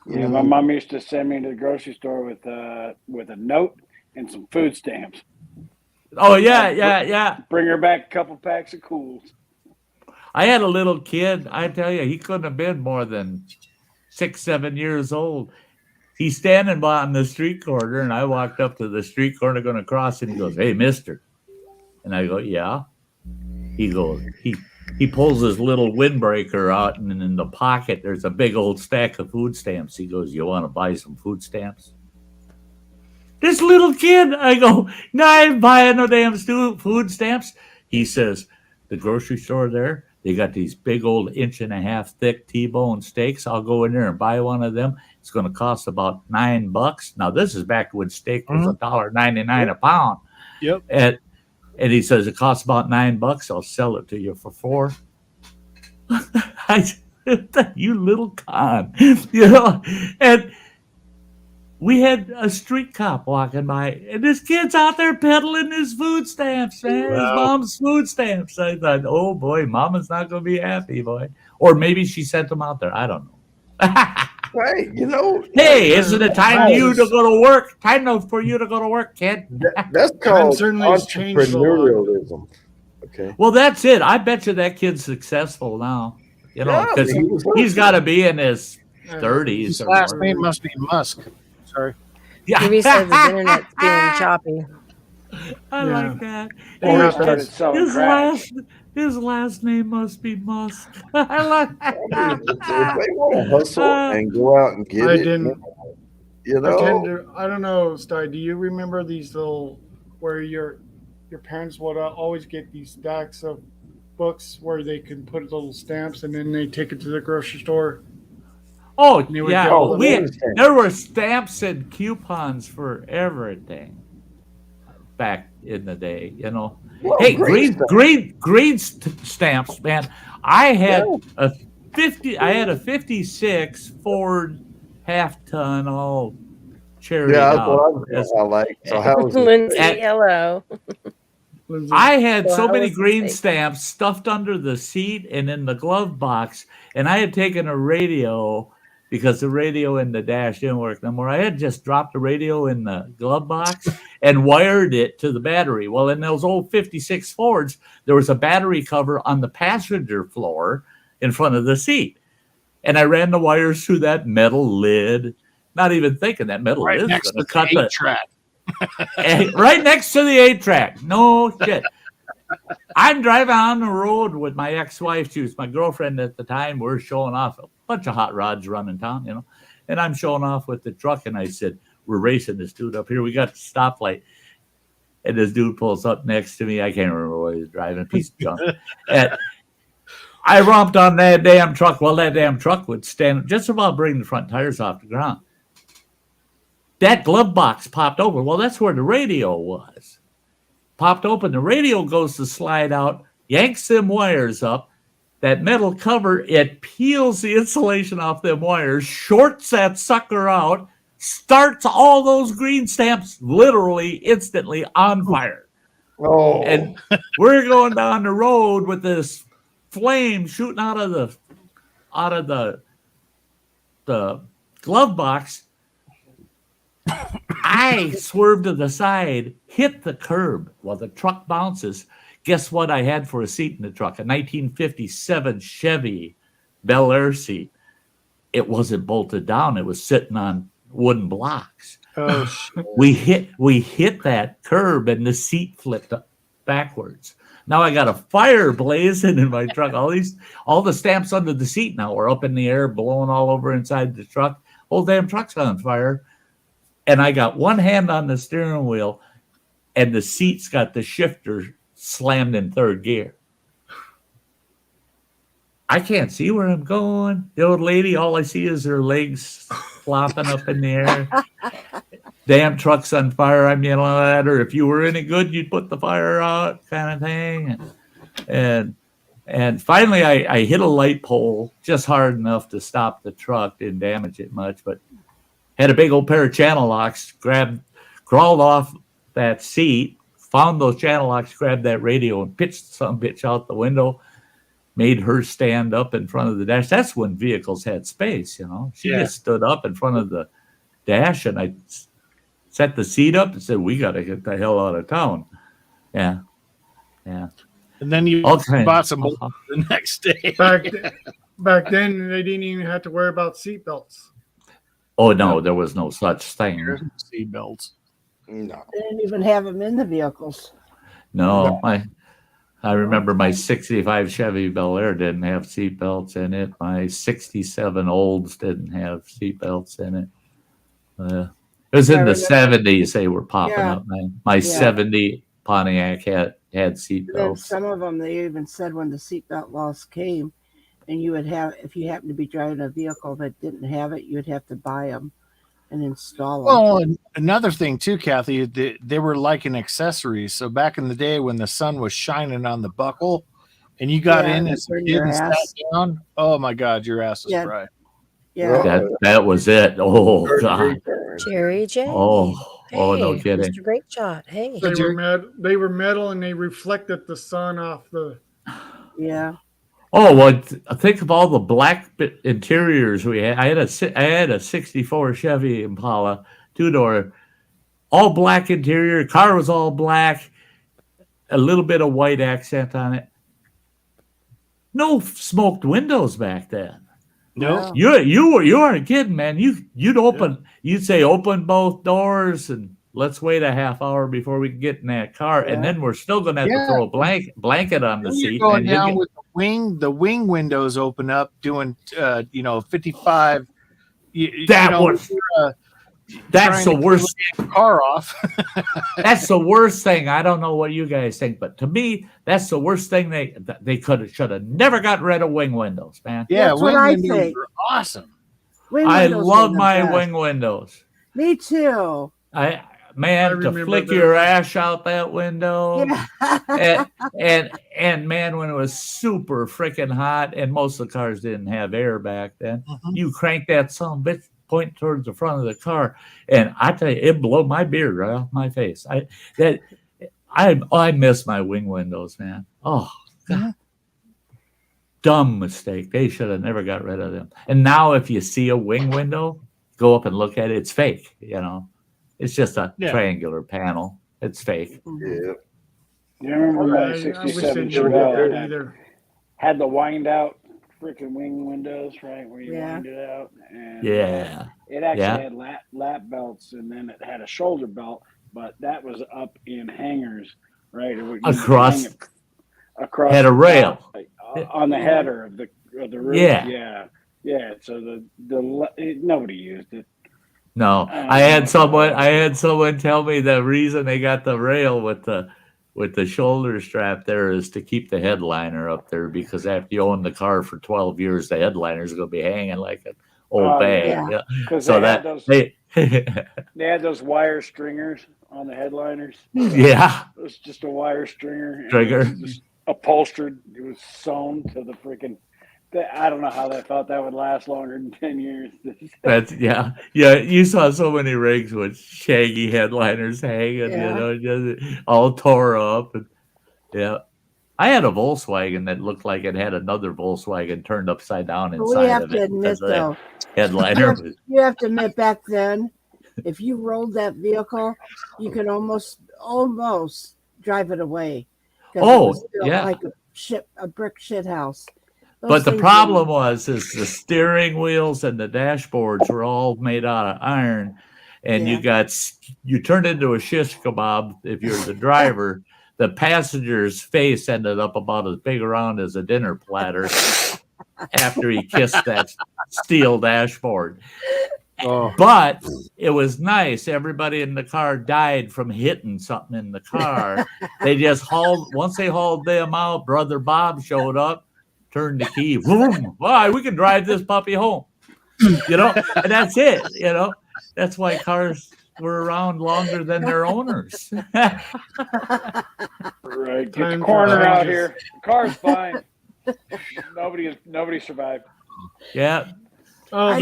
Yeah, my mom used to send me to the grocery store with a note and some food stamps. Oh yeah. Bring her back a couple packs of Cools. I had a little kid. I tell you, he couldn't have been more than 6-7 years old. He's standing by on the street corner, and I walked up to the street corner going to cross, and he goes, "Hey, mister." And I go, "Yeah." He goes, he pulls his little windbreaker out, and in the pocket, there's a big old stack of food stamps. He goes, "You want to buy some food stamps?" This little kid, I go, "No, I ain't buying no damn food stamps." He says, "The grocery store there, they got these big old 1.5-inch thick T-bone steaks. I'll go in there and buy one of them. It's going to cost about $9. Now, this is back when steak was $1.99 a pound. Yep. And he says, it costs about $9. I'll sell it to you for $4. You little con. And we had a street cop walking by, and this kid's out there peddling his food stamps, man. His mom's food stamps. I thought, oh boy, mama's not going to be happy, boy. Or maybe she sent them out there. I don't know. Hey, Hey, isn't it time for you to go to work? Time for you to go to work, kid. That's called certainly has changed a lot. entrepreneurialism. Okay. Well, that's it. I bet you that kid's successful now. Because he's got to be in his 30s. His last name must be Musk. Sorry. Yeah. Maybe says his internet's being choppy. I like that. Or he started selling crack. His last name must be Musk. I like that. If they want to hustle and go out and get I don't know, Sty, do you remember these little where your parents would always get these stacks of books where they can put little stamps and then they take it to the grocery store? Oh, yeah. There were stamps and coupons for everything back in the day, Well, hey, green stamps, man. I had a 56 Ford half-ton all cherry. Yeah, that's what I like. So how was Lindsay, hello. I had so many green stamps stuffed under the seat and in the glove box, and I had taken a radio because the radio in the dash didn't work no more. I had just dropped the radio in the glove box and wired it to the battery. Well, in those old 56 Fords, there was a battery cover on the passenger floor in front of the seat. And I ran the wires through that metal lid, not even thinking that metal lid is going to cut the 8-track. Right next to the 8-track. No shit. I'm driving on the road with my ex-wife. She was my girlfriend at the time. We're showing off a bunch of hot rods running town, And I'm showing off with the truck, and I said, we're racing this dude up here. We got the stoplight. And this dude pulls up next to me. I can't remember what he was driving. A piece of junk. And I romped on that damn truck. Well, that damn truck would stand just about bring the front tires off the ground. That glove box popped open. Well, that's where the radio was. Popped open. The radio goes to slide out, yanks them wires up. That metal cover, it peels the insulation off them wires, shorts that sucker out, starts all those green stamps literally instantly on fire. Oh. And we're going down the road with this flame shooting out of the glove box. I swerved to the side, hit the curb while the truck bounces. Guess what I had for a seat in the truck? A 1957 Chevy Bel Air seat. It wasn't bolted down. It was sitting on wooden blocks. Oh, shit. We hit that curb and the seat flipped up backwards. Now I got a fire blazing in my truck. All the stamps under the seat now are up in the air, blowing all over inside the truck. Whole damn truck's on fire. And I got one hand on the steering wheel, and the seat's got the shifter slammed in third gear. I can't see where I'm going. The old lady, all I see is her legs flopping up in the air. Damn truck's on fire. I'm yelling at her. If you were any good, you'd put the fire out, kind of thing. And finally, I hit a light pole just hard enough to stop the truck. Didn't damage it much, but had a big old pair of channel locks. Crawled off that seat, found those channel locks, grabbed that radio, and pitched some bitch out the window. Made her stand up in front of the dash. That's when vehicles had space, you know. She just stood up in front of the dash, and I set the seat up and said, "We got to get the hell out of town." Yeah. And then you bought some the next day. Back then, they didn't even have to worry about seatbelts. Oh no, there was no such thing. Seatbelts. No. They didn't even have them in the vehicles. No, I remember my 65 Chevy Bel Air didn't have seatbelts in it. My 67 Olds didn't have seatbelts in it. It was in the 70s they were popping up, man. My 70 Pontiac had seatbelts. Some of them, they even said when the seatbelt laws came, and you would have, if you happen to be driving a vehicle that didn't have it, you would have to buy them and install them. Well, and another thing too, Kathy, they were like an accessory. So back in the day when the sun was shining on the buckle and you got in as a kid and sat down, oh my God, your ass is dry. Yeah. That was it. Oh God. Jerry J. Oh, no kidding. Mr. Great Shot. Hey. They were metal and they reflected the sun off the. Yeah. Oh, well, think of all the black interiors we had. I had a 64 Chevy Impala, 2-door, all black interior. Car was all black, a little bit of white accent on it. No smoked windows back then. No, you weren't kidding, man. You'd say open both doors and let's wait a half hour before we can get in that car, and then we're still going to have to throw a blanket on the seat. Going down with the wing windows open up, doing 55. That's the worst. Car off. That's the worst thing. I don't know what you guys think, but to me, that's the worst thing. They should have never got rid of wing windows, man. Yeah, that's wing what windows I think. are awesome. I love my wing windows. Me too. To flick your ash out that window, and man, when it was super freaking hot, and most of the cars didn't have air back then, you crank that son of a bitch, point towards the front of the car, and I tell you, it blew my beard right off my face. I miss my wing windows, man. Oh, God. Dumb mistake. They should have never got rid of them. And now, if you see a wing window, go up and look at it. It's fake, It's just a triangular panel. It's fake. Yeah. You remember my 67 Chevelle had the wind out freaking wing windows, right? Where you wind it out. And it actually had lap belts, and then it had a shoulder belt, but that was up in hangers, right? Across had a rail. On the header of the roof. Yeah. So nobody used it. No, I had someone tell me the reason they got the rail with the shoulder strap there is to keep the headliner up there, because after you own the car for 12 years, the headliner is going to be hanging like an old bag. Yeah. So they had those wire stringers on the headliners. Yeah, it was just a wire stringer. Just upholstered. It was sewn to the freaking. I don't know how they thought that would last longer than 10 years. Yeah. You saw so many rigs with shaggy headliners hanging, just all tore up. And, I had a Volkswagen that looked like it had another Volkswagen turned upside down inside we have of to it. Admit, though, headliner. you have to admit, back then, if you rolled that vehicle, you could almost drive it away. Oh, like a brick shit house. But the problem is the steering wheels and the dashboards were all made out of iron, and you turned into a shish kebab if you're the driver. The passenger's face ended up about as big around as a dinner platter after he kissed that steel dashboard. But it was nice. Everybody in the car died from hitting something in the car. They just once they hauled them out, Brother Bob showed up, turned the key. Boom! Why, we can drive this puppy home. And that's it. That's why cars were around longer than their owners. Right. Get the corner out here. The car's fine. Nobody survived. Yeah. Oh,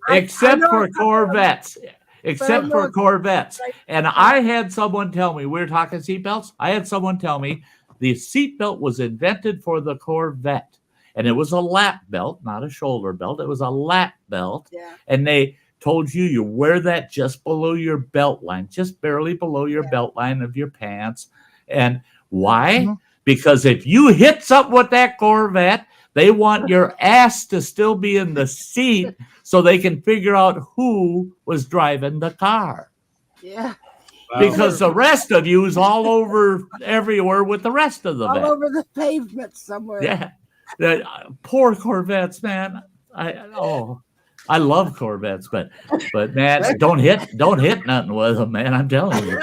except for Corvettes. Except for Corvettes. And I had someone tell me, we were talking seatbelts. I had someone tell me the seatbelt was invented for the Corvette. And it was a lap belt, not a shoulder belt. It was a lap belt. Yeah. And they told you wear that just below your belt line, just barely below your belt line of your pants. And why? Mm-hmm. Because if you hit something with that Corvette, they want your ass to still be in the seat so they can figure out who was driving the car. Yeah. Because the rest of you is all over everywhere with the rest of the all over the pavement somewhere. Yeah. Poor Corvettes, man. I love Corvettes, but man, don't hit nothing with them, man. I'm telling you.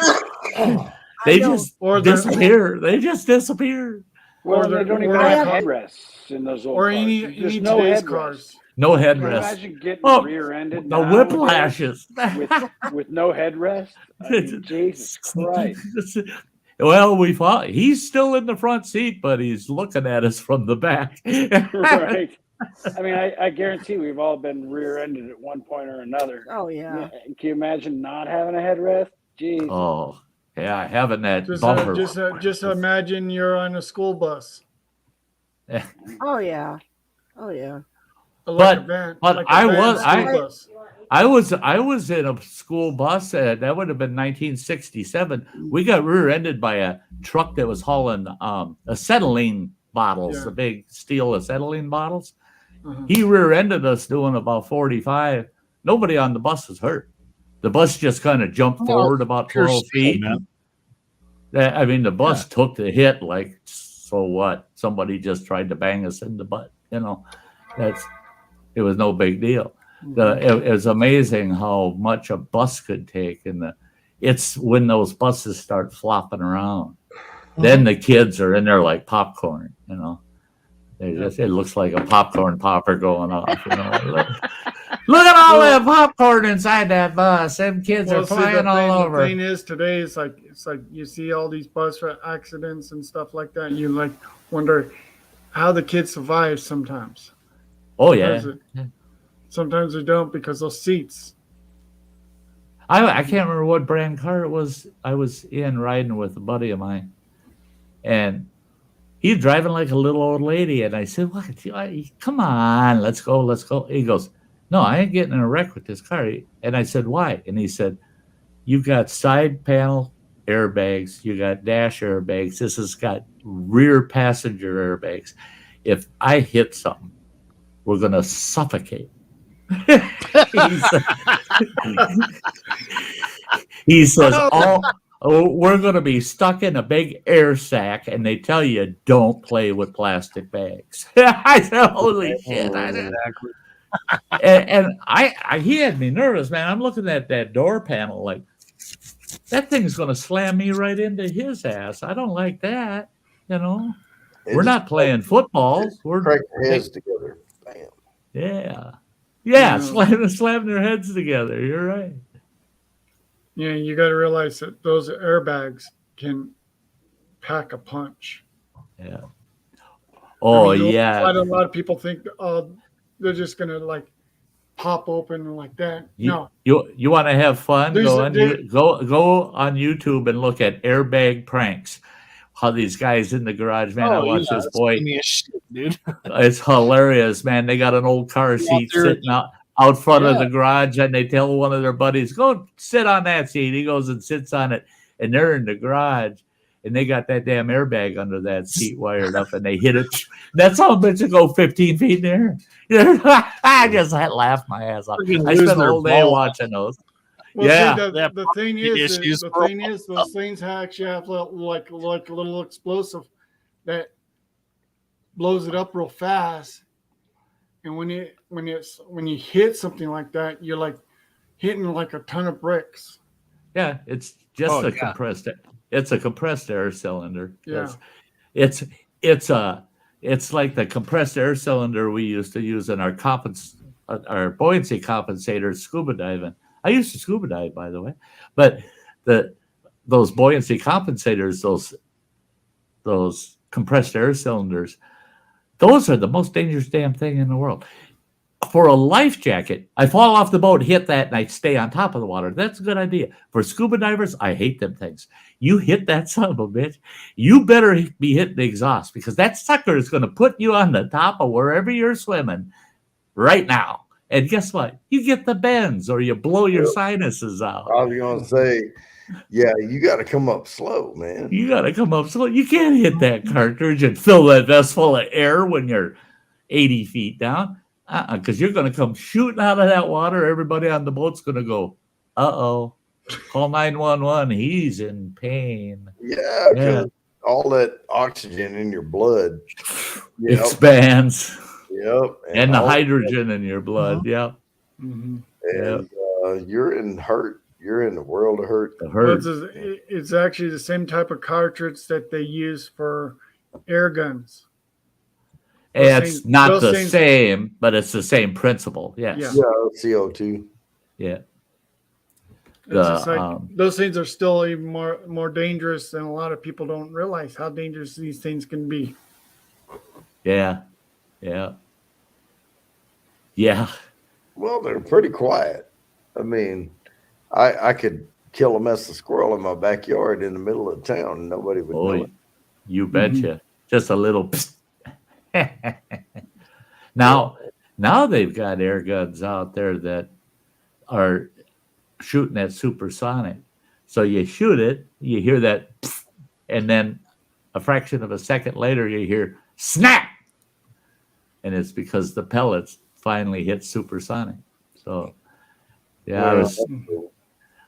They just disappear. They just disappear. Well, they don't even have headrests in those old cars. There's no headrests. No headrest. Imagine getting rear-ended. The whiplashes. with no headrest. I mean, Jesus Christ. Well, he's still in the front seat, but he's looking at us from the back. Right. I mean, I guarantee we've all been rear-ended at one point or another. Oh, yeah. Can you imagine not having a headrest? Jeez. Oh, yeah, having that bumper. Just imagine you're on a school bus. Oh, yeah. Oh, yeah. But I was in a school bus. That would have been 1967. We got rear-ended by a truck that was hauling acetylene bottles, the big steel acetylene bottles. He rear-ended us doing about 45. Nobody on the bus was hurt. The bus just kind of jumped forward about 12 feet. I mean, the bus took the hit like, so what? Somebody just tried to bang us in the butt. It was no big deal. It was amazing how much a bus could take. And it's when those buses start flopping around, then the kids are in there like popcorn, It looks like a popcorn popper going off. Look at all that popcorn inside that bus. Them kids are flying all over. The thing is, today it's like you see all these bus accidents and stuff like that. And you wonder how the kids survive sometimes. Oh yeah. Sometimes they don't because those seats. I can't remember what brand car it was. I was in riding with a buddy of mine, and he's driving like a little old lady. And I said, "What? Come on, let's go." He goes, "No, I ain't getting in a wreck with this car." And I said, "Why?" And he said, "You've got side panel airbags, you got dash airbags. This has got rear passenger airbags. If I hit something, we're gonna suffocate." He says, we're going to be stuck in a big air sack, and they tell you don't play with plastic bags. I said, holy shit. Exactly. And he had me nervous, man. I'm looking at that door panel like, that thing's going to slam me right into his ass. I don't like that, We're not playing football. We're crack their heads together. Bam. Yeah, slamming their heads together. You're right. Yeah, you got to realize that those airbags can pack a punch. Yeah. Oh, A lot of people think, they're just gonna pop open like that. No. You want to have fun? Go on YouTube and look at airbag pranks. How these guys in the garage, man. I watched this boy. Dude. It's hilarious, man. They got an old car seat sitting out front of the garage, and they tell one of their buddies, "Go sit on that seat." He goes and sits on it, and they're in the garage, and they got that damn airbag under that seat wired up, and they hit it. That's how bitch to go 15 feet in there. I just laughed my ass off. I spent the whole day watching those. Well, see, the thing is, those things actually have like a little explosive that blows it up real fast, and when you hit something like that, you're like hitting like a ton of bricks. Yeah, it's just Oh, a yeah. compressed. It's a compressed air cylinder. Yeah. It's it's like the compressed air cylinder we used to use in our buoyancy compensators scuba diving. I used to scuba dive, by the way, but those buoyancy compensators, those compressed air cylinders, those are the most dangerous damn thing in the world. For a life jacket, I fall off the boat, hit that, and I stay on top of the water. That's a good idea. For scuba divers, I hate them things. You hit that son of a bitch, you better be hitting the exhaust, because that sucker is going to put you on the top of wherever you're swimming right now. And guess what? You get the bends, or you blow your sinuses out. I was gonna say, yeah, you got to come up slow, man. You got to come up slow. You can't hit that cartridge and fill that vest full of air when you're 80 feet down. Because you're going to come shooting out of that water. Everybody on the boat's going to go, uh-oh, call 911. He's in pain. Yeah, because all that oxygen in your blood expands. Yep. And the hydrogen in your blood. Yep. Mm-hmm. And you're in hurt. You're in the world of hurt. It's actually the same type of cartridge that they use for air guns. It's not the same, but it's the same principle. Yes. Yeah, CO2. Yeah. Those things are still even more dangerous, and a lot of people don't realize how dangerous these things can be. Yeah. Yeah. Yeah. Well, they're pretty quiet. I mean, I could kill a mess of squirrel in my backyard in the middle of town and nobody would know it. You betcha. Just a little now they've got air guns out there that are shooting at supersonic. So you shoot it, you hear that, and then a fraction of a second later you hear snap. And it's because the pellets finally hit supersonic. So yeah.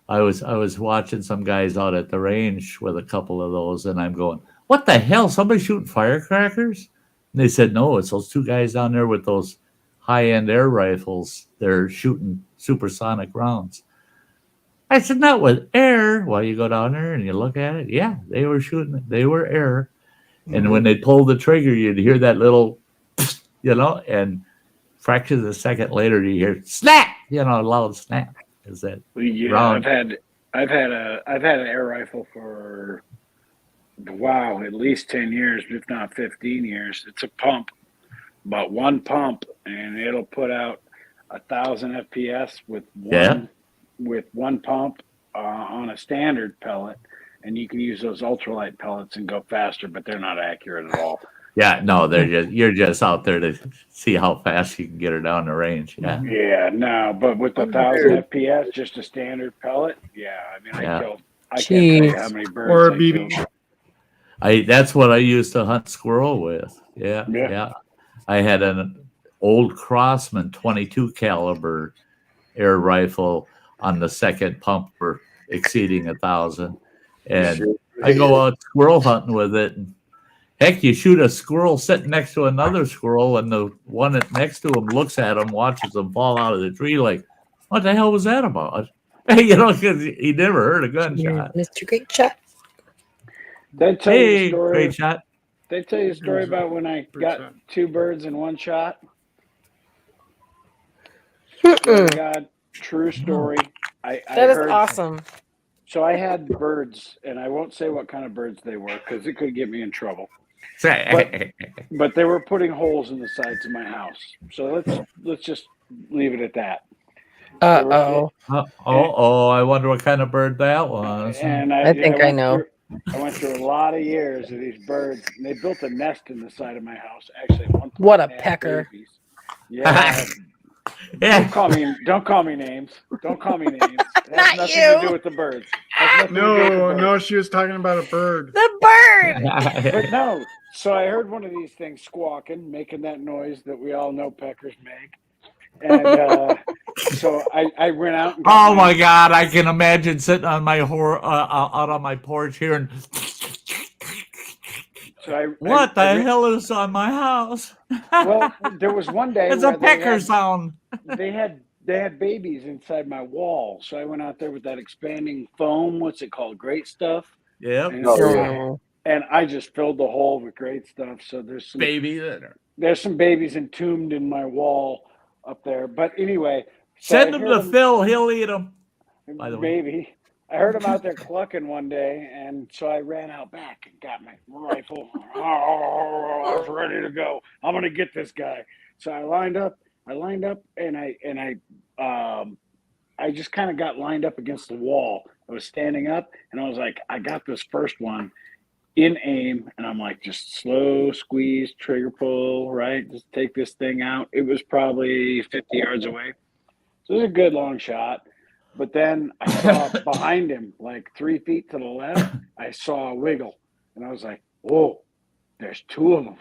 I was watching some guys out at the range with a couple of those, and I'm going, what the hell? Somebody shooting firecrackers? And they said, no, it's those two guys down there with those high-end air rifles. They're shooting supersonic rounds. I said, not with air. Well, you go down there and you look at it. Yeah, they were shooting. They were air. And when they pulled the trigger, you'd hear that little, and fraction of a second later, you hear snap, a loud snap. Is that round? I've had an air rifle for at least 10 years, if not 15 years. It's a pump, about one pump, and it'll put out 1,000 FPS with one pump on a standard pellet, and you can use those ultralight pellets and go faster, but they're not accurate at all. Yeah, no, you're just out there to see how fast you can get her down the range. Yeah. Yeah, no, but with 1,000 FPS, just a standard pellet. Yeah, I mean, I can't tell you how many birds. Or a BB. That's what I used to hunt squirrel with. Yeah. I had an old Crossman 22 caliber air rifle on the second pump for exceeding 1,000, and I go out squirrel hunting with it. And heck, you shoot a squirrel sitting next to another squirrel, and the one next to him looks at him, watches them fall out of the tree, like, what the hell was that about? Because he never heard a gunshot. Mr. Great Shot. They tell you a story. Great shot. They tell you a story about when I got 2 birds in one shot. God, true story. That is awesome. So I had birds, and I won't say what kind of birds they were because it could get me in trouble. But they were putting holes in the sides of my house. So let's just leave it at that. I wonder what kind of bird that was. And I think I know. I went through a lot of years of these birds, and they built a nest in the side of my house. Actually, at one point, what a pecker! Babies. Yeah. Don't call me names. Don't call me names. It has Not nothing you. to do with the birds. No, she was talking about a bird. The bird. But no. So I heard one of these things squawking, making that noise that we all know peckers make. And so I went out. And oh my God! I can imagine sitting on my out on my porch here and. What the hell is on my house? Well, there was one day it's where a pecker sound. they had babies inside my wall, so I went out there with that expanding foam. What's it called? Great stuff. Yep. And I just filled the hole with great stuff. So there's some There's some babies entombed in my wall up there. But anyway, send them to Phil. He'll eat them. By the way, maybe. I heard him out there clucking one day, and so I ran out back and got my rifle. I was ready to go. I'm gonna get this guy. So I lined up, and I just kind of got lined up against the wall. I was standing up, and I was like, I got this first one in aim, and I'm like, just slow squeeze, trigger pull, right? Just take this thing out. It was probably 50 yards away. So it was a good long shot. But then I saw behind him, like 3 feet to the left, I saw a wiggle. And I was like, whoa, there's two of them.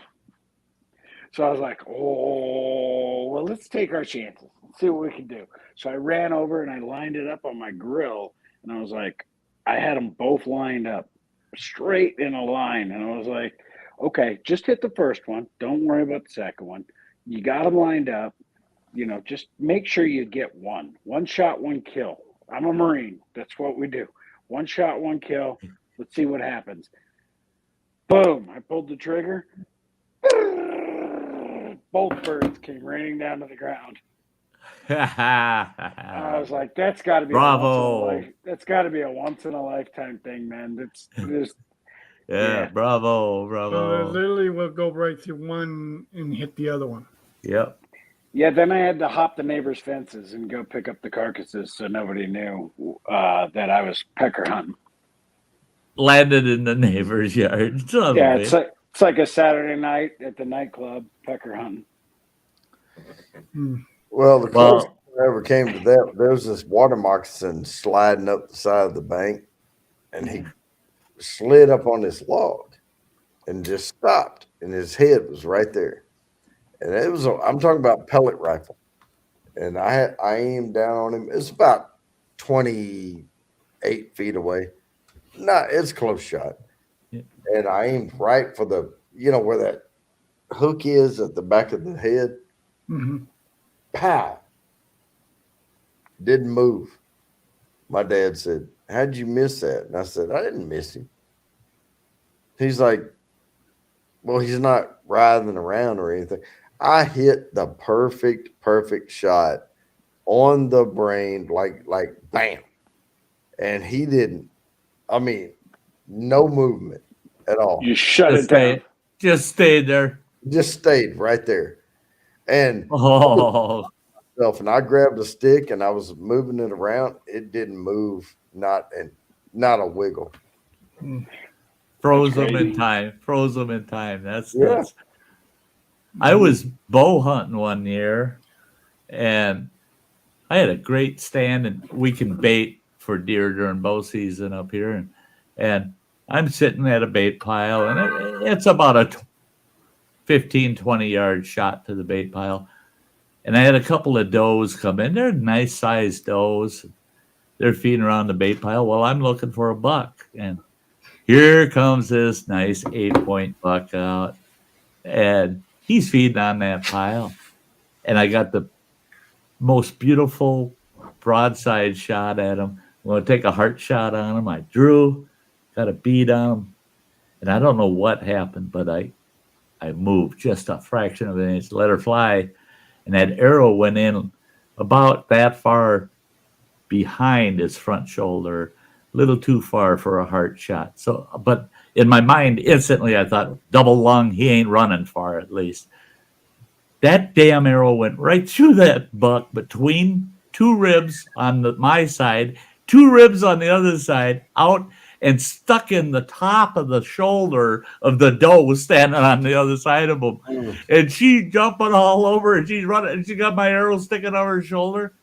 So I was like, oh, well, let's take our chances. Let's see what we can do. So I ran over and I lined it up on my grill. And I was like, I had them both lined up straight in a line. And I was like, okay, just hit the first one. Don't worry about the second one. You got them lined up. You know, just make sure you get one. One shot, one kill. I'm a Marine. That's what we do. One shot, one kill. Let's see what happens. Boom. I pulled the trigger. Both birds came raining down to the ground. I was like, that's got to be bravo. That's got to be a once in a lifetime thing, man. Yeah, bravo. So literally will go right through one and hit the other one. Yep. Yeah, then I had to hop the neighbors' fences and go pick up the carcasses so nobody knew that I was pecker hunting. Landed in the neighbor's yard. Yeah, it's like a Saturday night at the nightclub, pecker hunting. Well, the closest I ever came to that, there was this water moccasin sliding up the side of the bank, and he slid up on this log and just stopped, and his head was right there. And it was, I'm talking about pellet rifle. And I aimed down on him. It's about 28 feet away. It's a close shot. Yeah. And I aimed right for the, where that hook is at the back of the head. Mm-hmm. Pow. Didn't move. My dad said, how'd you miss that? And I said, I didn't miss him. He's like, well, he's not writhing around or anything. I hit the perfect shot on the brain, like bam. And he didn't, no movement at all. You shut it down. Just stayed there. Just stayed right there. And I grabbed a stick and I was moving it around. It didn't move, not a wiggle. Froze them in time. That's I was bow hunting one year, and I had a great stand, and we can bait for deer during bow season up here, and I'm sitting at a bait pile, and it's about a 15, 20-yard shot to the bait pile, and I had a couple of does come in. They're nice-sized does. They're feeding around the bait pile. Well, I'm looking for a buck, and here comes this nice 8-point buck out, and he's feeding on that pile. And I got the most beautiful broadside shot at him. I'm going to take a heart shot on him. I drew, got a bead on him. And I don't know what happened, but I moved just a fraction of an inch, let her fly. And that arrow went in about that far behind his front shoulder, a little too far for a heart shot. So, but in my mind, instantly, I thought, double lung, he ain't running far at least. That damn arrow went right through that buck between two ribs on my side, two ribs on the other side, out and stuck in the top of the shoulder of the doe standing on the other side of him. And she jumping all over, and she's running, and she got my arrow sticking over her shoulder.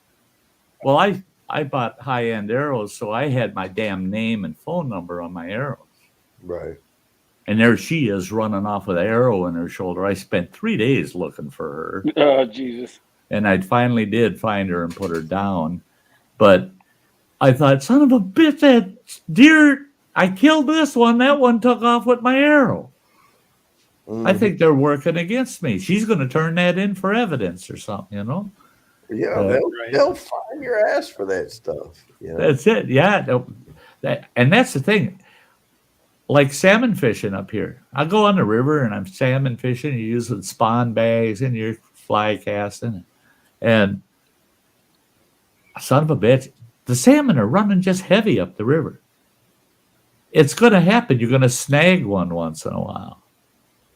Well, I bought high-end arrows, so I had my damn name and phone number on my arrows. Right. And there she is running off with an arrow in her shoulder. I spent 3 days looking for her. Oh, Jesus. And I finally did find her and put her down. But I thought, son of a bitch, that deer, I killed this one. That one took off with my arrow. I think they're working against me. She's going to turn that in for evidence or something, you know? Yeah, they'll fine your ass for that stuff. You know? That's it. Yeah. And that's the thing. Like salmon fishing up here. I go on the river and I'm salmon fishing. You're using spawn bags and you're fly casting. And son of a bitch, the salmon are running just heavy up the river. It's going to happen. You're going to snag one once in a while.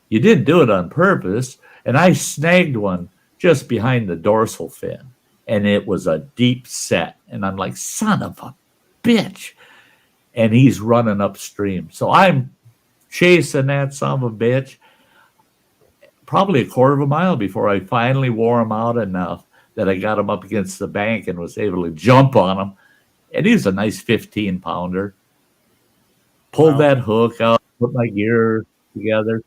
You didn't do it on purpose. And I snagged one just behind the dorsal fin. And it was a deep set. And I'm like, son of a bitch. And he's running upstream. So I'm chasing that son of a bitch probably a quarter of a mile before I finally wore him out enough that I got him up against the bank and was able to jump on him. And he was a nice 15-pounder. Pulled that hook out, put my gear together,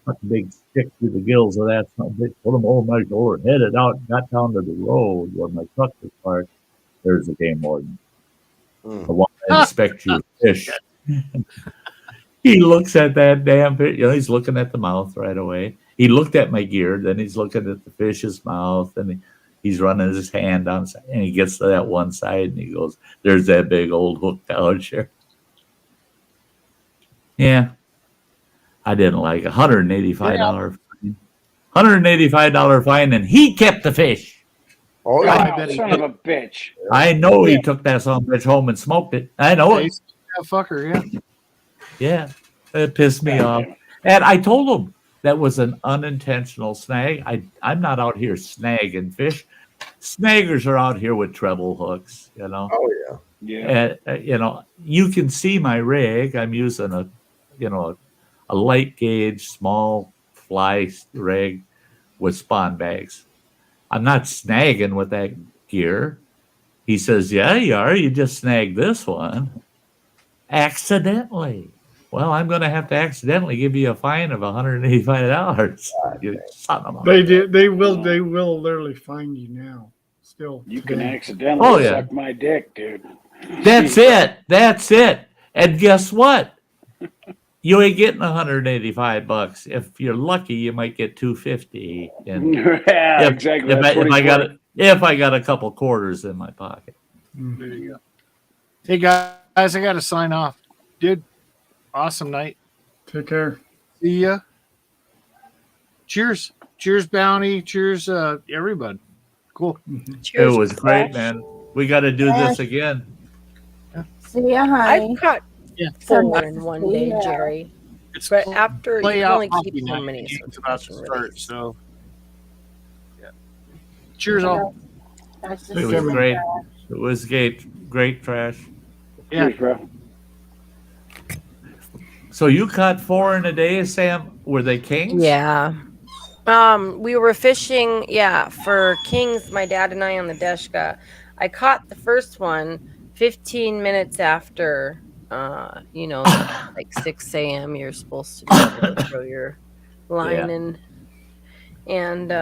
put the big stick through the gills of that son of a bitch, put him over my shoulder, headed out, got down to the road where my truck was parked. There's the game warden. I want to inspect your fish. He looks at that damn fish. You know, he's looking at the mouth right away. He looked at my gear. Then he's looking at the fish's mouth. And he's running his hand down. And he gets to that one side. And he goes, there's that big old hook down there. Yeah. I didn't like $185 fine. $185 fine. And he kept the fish. Oh, yeah. Son of a bitch. I know he took that son of a bitch home and smoked it. I know it. That fucker, yeah. Yeah. It pissed me off. And I told him that was an unintentional snag. I'm not out here snagging fish. Snaggers are out here with treble hooks, you know. Oh, yeah. Yeah. And, you know, you can see my rig. I'm using a light gauge, small fly rig with spawn bags. I'm not snagging with that gear. He says, yeah, you are. You just snagged this one. Accidentally. Well, I'm going to have to accidentally give you a fine of $185. You son of a... They will literally find you now. Still. You can accidentally suck my dick, dude. That's it. And guess what? You ain't getting $185. If you're lucky, you might get $250. And yeah, exactly. If I got a couple quarters in my pocket. There you go. Hey guys, I got to sign off, dude. Awesome night. Take care. See ya. Cheers, Bounty. Cheers, everybody. Cool. Cheers, it was great, man. We got to do this again. See ya, honey. I caught Yeah. 4 in one day, Yeah. Jerry. It's But after you play can out only hockey keep so night. many. The So game's it's about to really- start, so yeah. Cheers, all. Nice to It see was you. great. It was great trash. Yeah. Cheers, bro. So you caught 4 in a day, Sam? Were they kings? Yeah. We were fishing, for kings, my dad and I on the Deshka. I caught the first one 15 minutes after, like 6 a.m. You're supposed to be able to throw your line in. And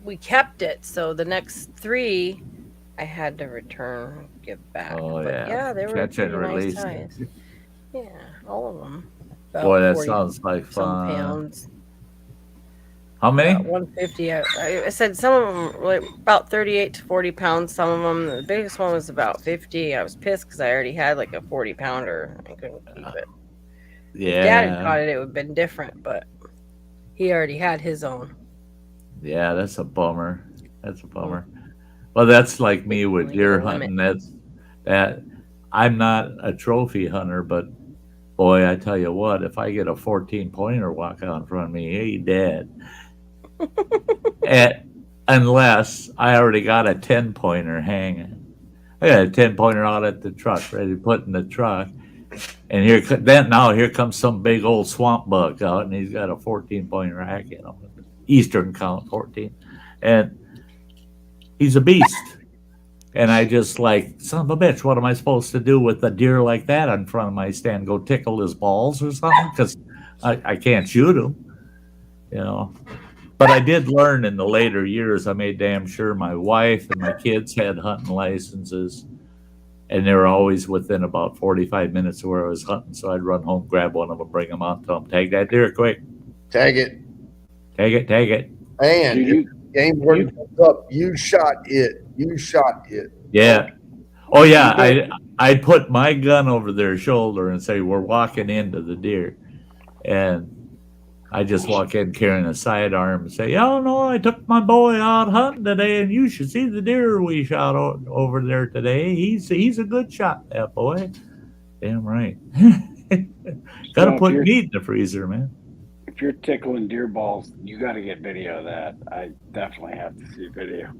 we kept it. So the next 3, I had to return, give back. Oh, But yeah. they were Catch and pretty nice release. ties. Yeah, all of them. Boy, that sounds like some fun. pounds. How many? 150. I said some of them were like about 38 to 40 pounds. Some of them, the biggest one was about 50. I was pissed because I already had like a 40 pounder. I couldn't keep it. Yeah. If Dad had caught it, it would have been different, but he already had his own. Yeah, that's a bummer. Well, that's like me with Only deer a limit. hunting. That I'm not a trophy hunter, but boy, I tell you what, if I get a 14 pointer walk out in front of me, he dead. Unless I already got a 10 pointer hanging. I got a 10 pointer out at the truck, ready to put in the truck. And here comes some big old swamp bug out, and he's got a 14 pointer hack, Eastern count 14. And he's a beast. And I just like, son of a bitch, what am I supposed to do with a deer like that in front of my stand? Go tickle his balls or something? Because I can't shoot him, But I did learn in the later years, I made damn sure my wife and my kids had hunting licenses. and they were always within about 45 minutes of where I was hunting. So I'd run home, grab one of them, bring them out, tell them, tag that deer quick, Tag it. tag it, tag it. And Dude, if the game warden comes up, you shot it. You shot it. Yeah. Oh yeah. I'd put my gun over their shoulder and say, we're walking into the deer. And I just walk in carrying a sidearm and say, oh no, I took my boy out hunting today, and you should see the deer we shot over there today. He's a good shot, that boy. Damn right. Got to So put meat in the freezer, man. if you're tickling deer balls, you got to get video of that. I definitely have to see video.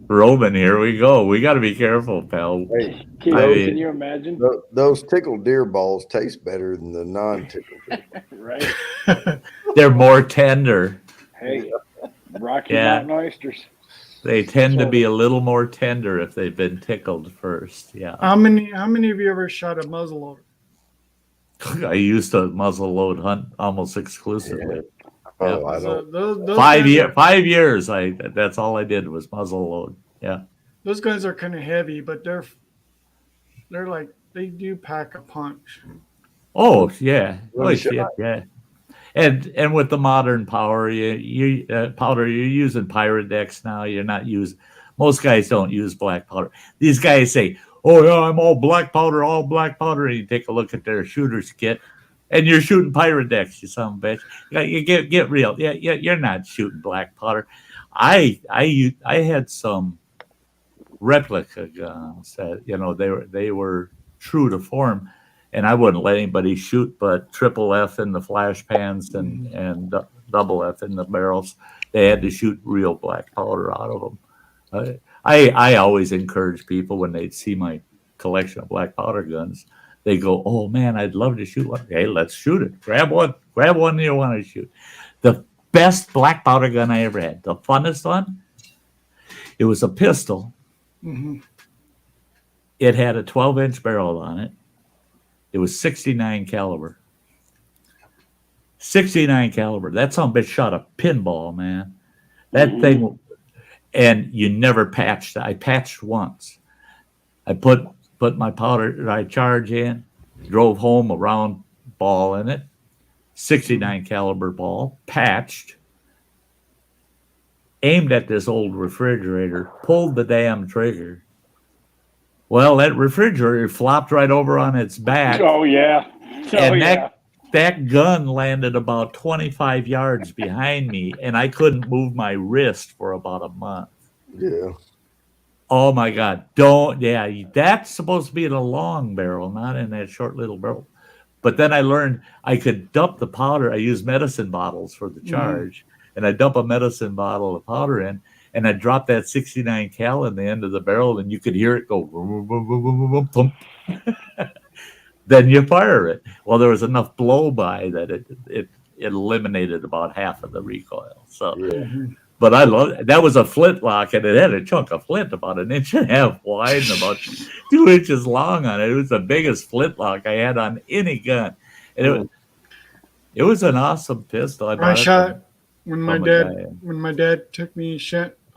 Roman, here we go. We got to be careful, pal. Hey, Can you imagine? Those tickled deer balls taste better than the non-tickled. Right. They're more tender. Hey, Rocky Mountain oysters. They tend to be a little more tender if they've been tickled first. Yeah. How many of you ever shot a muzzleloader? I used to muzzle load hunt almost exclusively. Oh, I don't. Those 5 years. That's all I did was muzzle load. Yeah. Those guns are kind of heavy, but they're like they do pack a punch. Oh yeah. Really Shit, yeah. And with the modern powder, you're using Pyrodex now. You're not using. Most guys don't use black powder. These guys say, "Oh yeah, I'm all black powder, all black powder." And you take a look at their shooter's kit, and you're shooting Pyrodex. You son of a bitch. You get real. Yeah. You're not shooting black powder. I had some replica guns that they were true to form. And I wouldn't let anybody shoot but triple F in the flash pans and double F in the barrels. They had to shoot real black powder out of them. I always encourage people when they see my collection of black powder guns, they go, "Oh man, I'd love to shoot one." Hey, let's shoot it. Grab one you want to shoot. The best black powder gun I ever had, the funnest one, it was a pistol. Mm-hmm. It had a 12-inch barrel on it. It was 69 caliber. 69 caliber. That son of a bitch shot a pinball, man. That thing, and you never patched. I patched once. I put my powder, I charge in, drove home a round ball in it, 69 caliber ball, patched, aimed at this old refrigerator, pulled the damn trigger. Well, that refrigerator flopped right over on its back. Oh yeah. That gun landed about 25 yards behind me, and I couldn't move my wrist for about a month. Yeah. Oh my God! That's supposed to be in a long barrel, not in that short little barrel. But then I learned I could dump the powder. I use medicine bottles for the charge, and I dump a medicine bottle of powder in. And I dropped that 69 cal in the end of the barrel, and you could hear it go boom, boom, boom, boom, boom, boom, boom. Then you fire it. Well, there was enough blow by that it eliminated about half of the recoil. So, but I love it. That was a flintlock, and it had a chunk of flint about 1.5 inches wide and about 2 inches long on it. It was the biggest flintlock I had on any gun, and it was an awesome pistol. I shot when my dad took me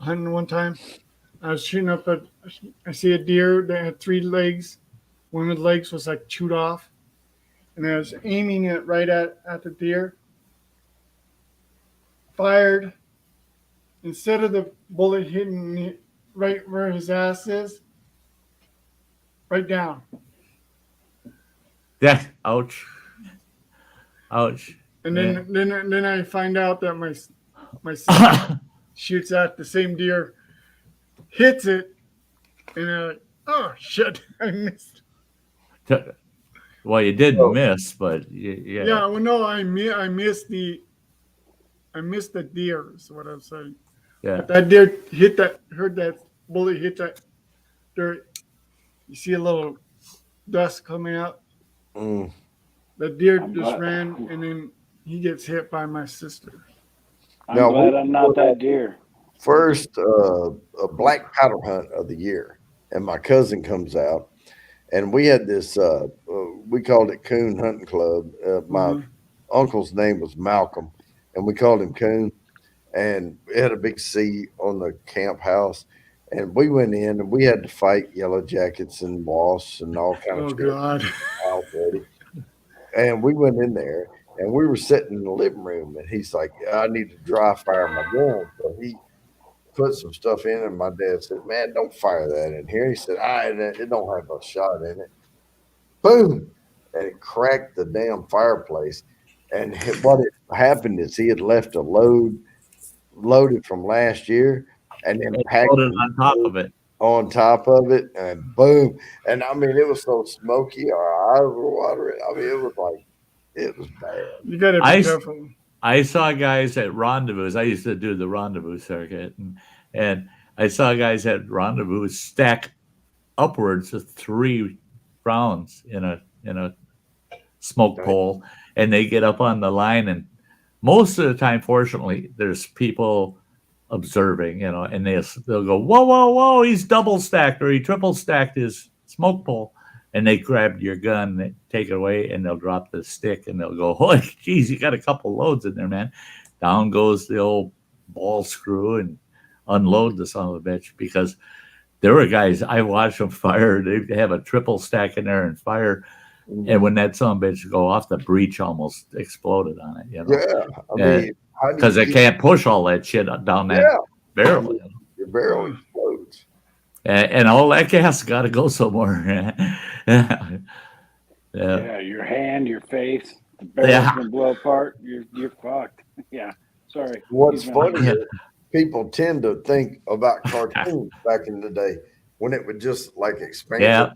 hunting one time. I was shooting up I see a deer that had 3 legs. One of the legs was like chewed off, and I was aiming it right at the deer. Fired. Instead of the bullet hitting right where his ass is, right down. Yeah. Ouch. Ouch. And then I find out that my son shoots at the same deer, hits it, and I'm like, oh shit, I missed. Well, you didn't miss, but yeah. Yeah, well, no, I missed the deer. Is what I'm saying. Yeah. But that deer heard that bullet hit that dirt. You see a little dust coming out. The deer just ran, and then he gets hit by my sister. I'm glad I'm not that deer. First, a black powder hunt of the year, and my cousin comes out, and we had this. We called it Coon Hunting Club. My uncle's name was Malcolm, and we called him Coon. And it had a big C on the camp house, And we went in and we had to fight yellow jackets and wasps and all kind of Oh shit God. already. And we went in there and we were sitting in the living room and he's like, yeah, I need to dry fire my gun. So he put some stuff in and my dad said, man, don't fire that in here. He said, it don't have a shot in it. Boom. And it cracked the damn fireplace. And what had happened is he had left a loaded from last year and then packed Put it on top of it. on top of it, and boom. And I mean, it was so smoky, our eyes were watering. I mean, it was like, it was bad. You gotta be careful. I saw guys at rendezvous. I used to do the rendezvous circuit, and I saw guys at rendezvous stack upwards of 3 rounds in a smoke pole, and they get up on the line, and most of the time, fortunately, there's people observing, and they'll go, whoa, whoa, whoa, he's double stacked or he triple stacked his smoke pole, and they grab your gun, they take it away, and they'll drop the stick, and they'll go, oh, geez, you got a couple loads in there, man. Down goes the old ball screw and unload the son of a bitch, because there were guys, I watched them fire, they have a triple stack in there and fire. And when that son of a bitch go off, the breech almost exploded on it, Yeah, I mean, because they can't push all that shit down that barrel. Your barrel explodes, and all that gas got to go somewhere. Yeah, your hand, your face, the barrel's gonna blow apart. You're fucked. Yeah, sorry. What's funny is people tend to think about cartoons back in the day when it would just like expand. Yeah.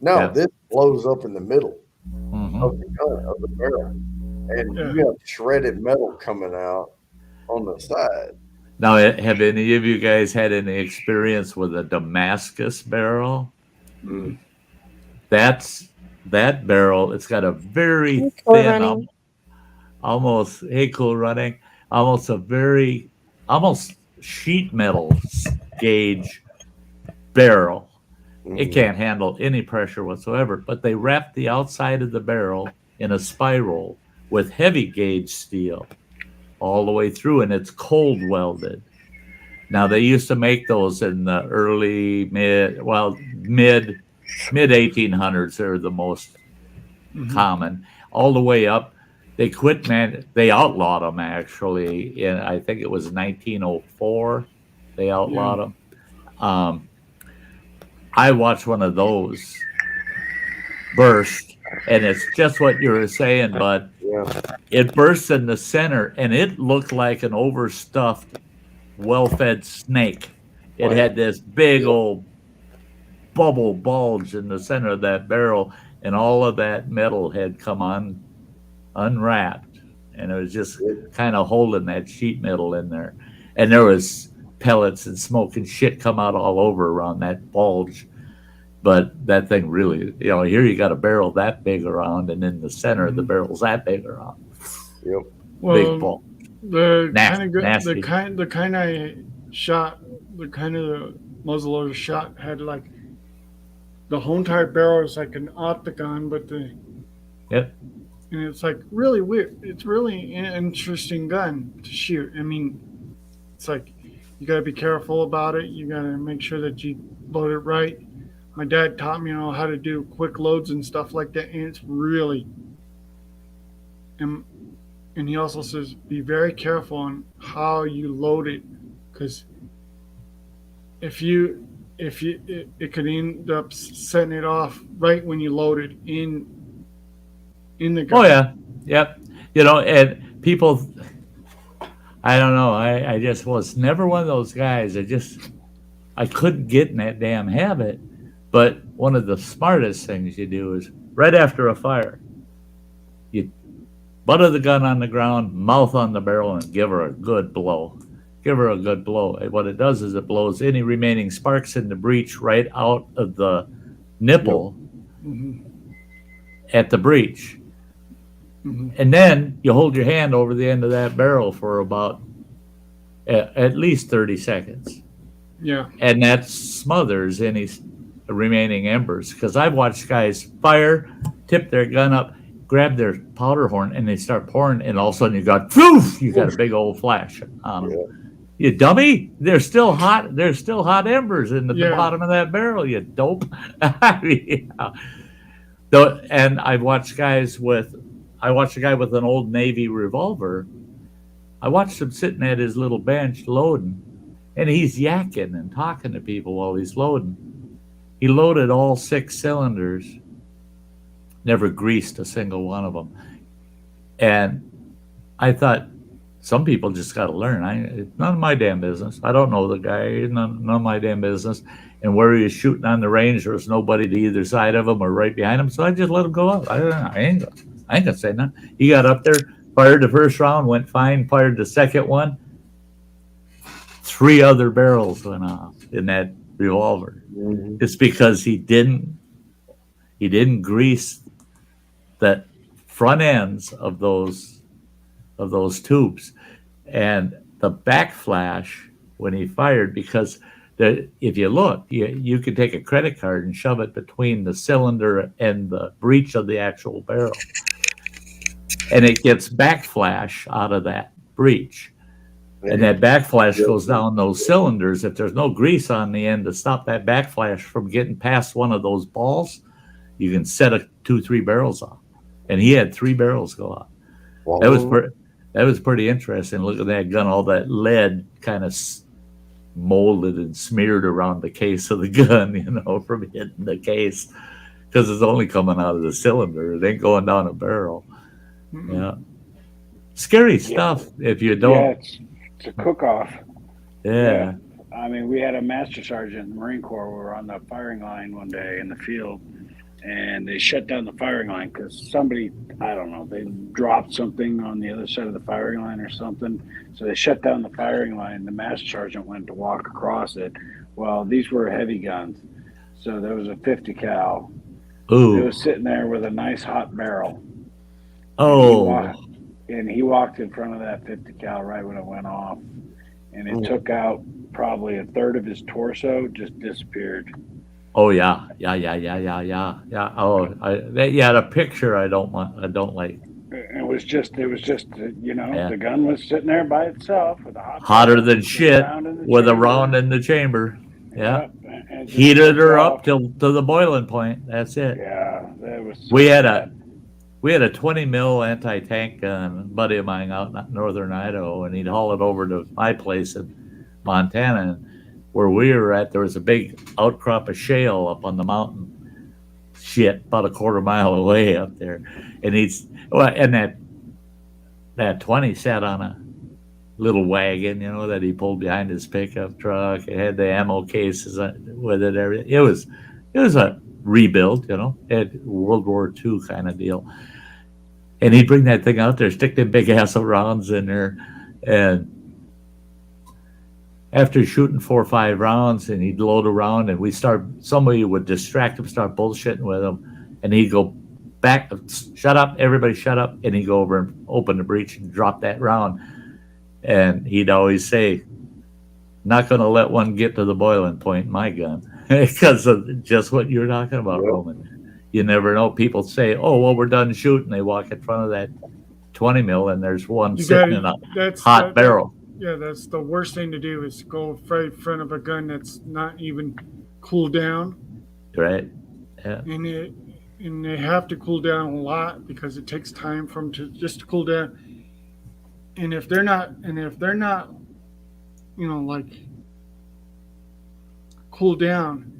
No, this blows up in the middle of the gun, of the barrel, and you have shredded metal coming out on the side. Now, have any of you guys had any experience with a Damascus barrel? That's that barrel. It's got a very thin, almost cool running, almost sheet metal gauge barrel. It can't handle any pressure whatsoever, but they wrap the outside of the barrel in a spiral with heavy gauge steel all the way through, and it's cold welded. Now, they used to make those in the mid 1800s. They're the most common, all the way up. They quit, they outlawed them actually in, I think it was 1904. They outlawed them. I watched one of those burst, and it's just what you were saying, but it burst in the center, and it looked like an overstuffed, well-fed snake. It had this big old bubble bulge in the center of that barrel, and all of that metal had come unwrapped, and it was just kind of holding that sheet metal in there. And there was pellets and smoke and shit come out all over around that bulge. But that thing really, here you got a barrel that big around, and in the center of the barrel's that big around. Big bulge. The kind I shot, the kind of the muzzleloader shot had like the whole entire barrel is like an octagon, but and it's like really weird. It's really an interesting gun to shoot. I mean, it's like you got to be careful about it. You got to make sure that you load it right. My dad taught me, how to do quick loads and stuff like that, and it's really. And he also says, be very careful on how you load it, because it could end up setting it off right when you load it in the gun. Oh yeah, yep. And people, I don't know. I just was never one of those guys. I couldn't get in that damn habit. But one of the smartest things you do is right after a fire, you butter the gun on the ground, mouth on the barrel, and give her a good blow. Give her a good blow. And what it does is it blows any remaining sparks in the breech right out of the nipple at the breech. And then you hold your hand over the end of that barrel for about at least 30 seconds. Yeah. And that smothers any remaining embers, because I've watched guys fire, tip their gun up, grab their powder horn, and they start pouring, and all of a sudden you got a big old flash on them. You dummy! There's still hot. There's still hot embers in the Yeah. bottom of that barrel. You dope. I mean, yeah. Though, and I watched a guy with an old Navy revolver. I watched him sitting at his little bench loading, and he's yakking and talking to people while he's loading. He loaded all 6 cylinders, never greased a single one of them. And I thought, some people just got to learn. It's none of my damn business. I don't know the guy. None of my damn business. And where he was shooting on the range, there was nobody to either side of him or right behind him. So I just let him go up. I ain't gonna say nothing. He got up there, fired the first round, went fine. Fired the second one. 3 other barrels went off in that revolver. Mhm. It's because he didn't grease the front ends of those tubes, and the backflash when he fired, because if you look, you could take a credit card and shove it between the cylinder and the breech of the actual barrel, and it gets backflash out of that breech. And that backflash goes down those cylinders. If there's no grease on the end to stop that backflash from getting past one of those balls, you can set 2-3 barrels off. And he had 3 barrels go off. Wow. That was pretty interesting. Look at that gun, all that lead kind of molded and smeared around the case of the gun, from hitting the case, because it's only coming out of the cylinder. It ain't going down a barrel. Mm-mm. Yeah. Scary stuff if you don't. Yeah, it's a cook-off. Yeah. I mean, we had a master sergeant in the Marine Corps. We were on the firing line one day in the field, and they shut down the firing line because somebody, I don't know, they dropped something on the other side of the firing line or something. So they shut down the firing line. The master sergeant went to walk across it. Well, these were heavy guns. So there was a 50 cal. Ooh. It was sitting there with a nice hot barrel. Oh. And he walked in front of that 50 cal right when it went off. And it took out probably a third of his torso, just disappeared. Oh yeah. Oh, the picture I don't like. It was just the gun was sitting there by itself with a hotter than shit with a round in the chamber. Yeah. Heated her up to the boiling point. That's it. Yeah, that was. We had a 20 mil anti-tank gun, a buddy of mine out in northern Idaho, and he'd haul it over to my place in Montana. And where we were at, there was a big outcrop of shale up on the mountain. Shit, about a quarter mile away up there. And that 20 sat on a little wagon, that he pulled behind his pickup truck. It had the ammo cases with it. Everything. It was a rebuild, at World War II kind of deal. And he'd bring that thing out there, stick them big ass rounds in there, and after shooting 4 or 5 rounds, and he'd load around, and somebody would distract him, start bullshitting with him, and he'd go back, shut up, everybody shut up, and he'd go over and open the breech and drop that round. And he'd always say, not going to let one get to the boiling point in my gun, because of just what you're talking about, Roman. You never know. People say, oh, well, we're done shooting. They walk in front of that 20 mil, and there's one sitting in a hot barrel. Yeah, that's the worst thing to do, is go right in front of a gun that's not even cooled down. Right. Yeah. And they have to cool down a lot, because it takes time for them to cool down. And if they're not, like cool down,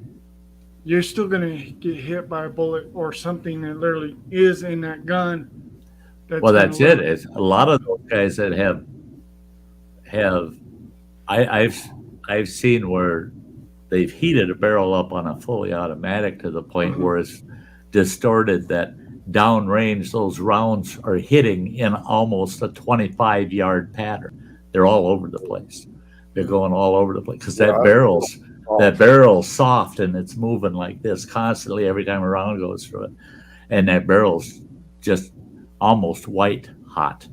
you're still gonna get hit by a bullet or something that literally is in that gun. That's it. It's a lot of those guys that have I've seen where they've heated a barrel up on a fully automatic to the point where it's distorted, that downrange those rounds are hitting in almost a 25-yard pattern. They're all over the place. They're going all over the place because that barrel's soft, and it's moving like this constantly every time a round goes through it. And that barrel's just almost white hot.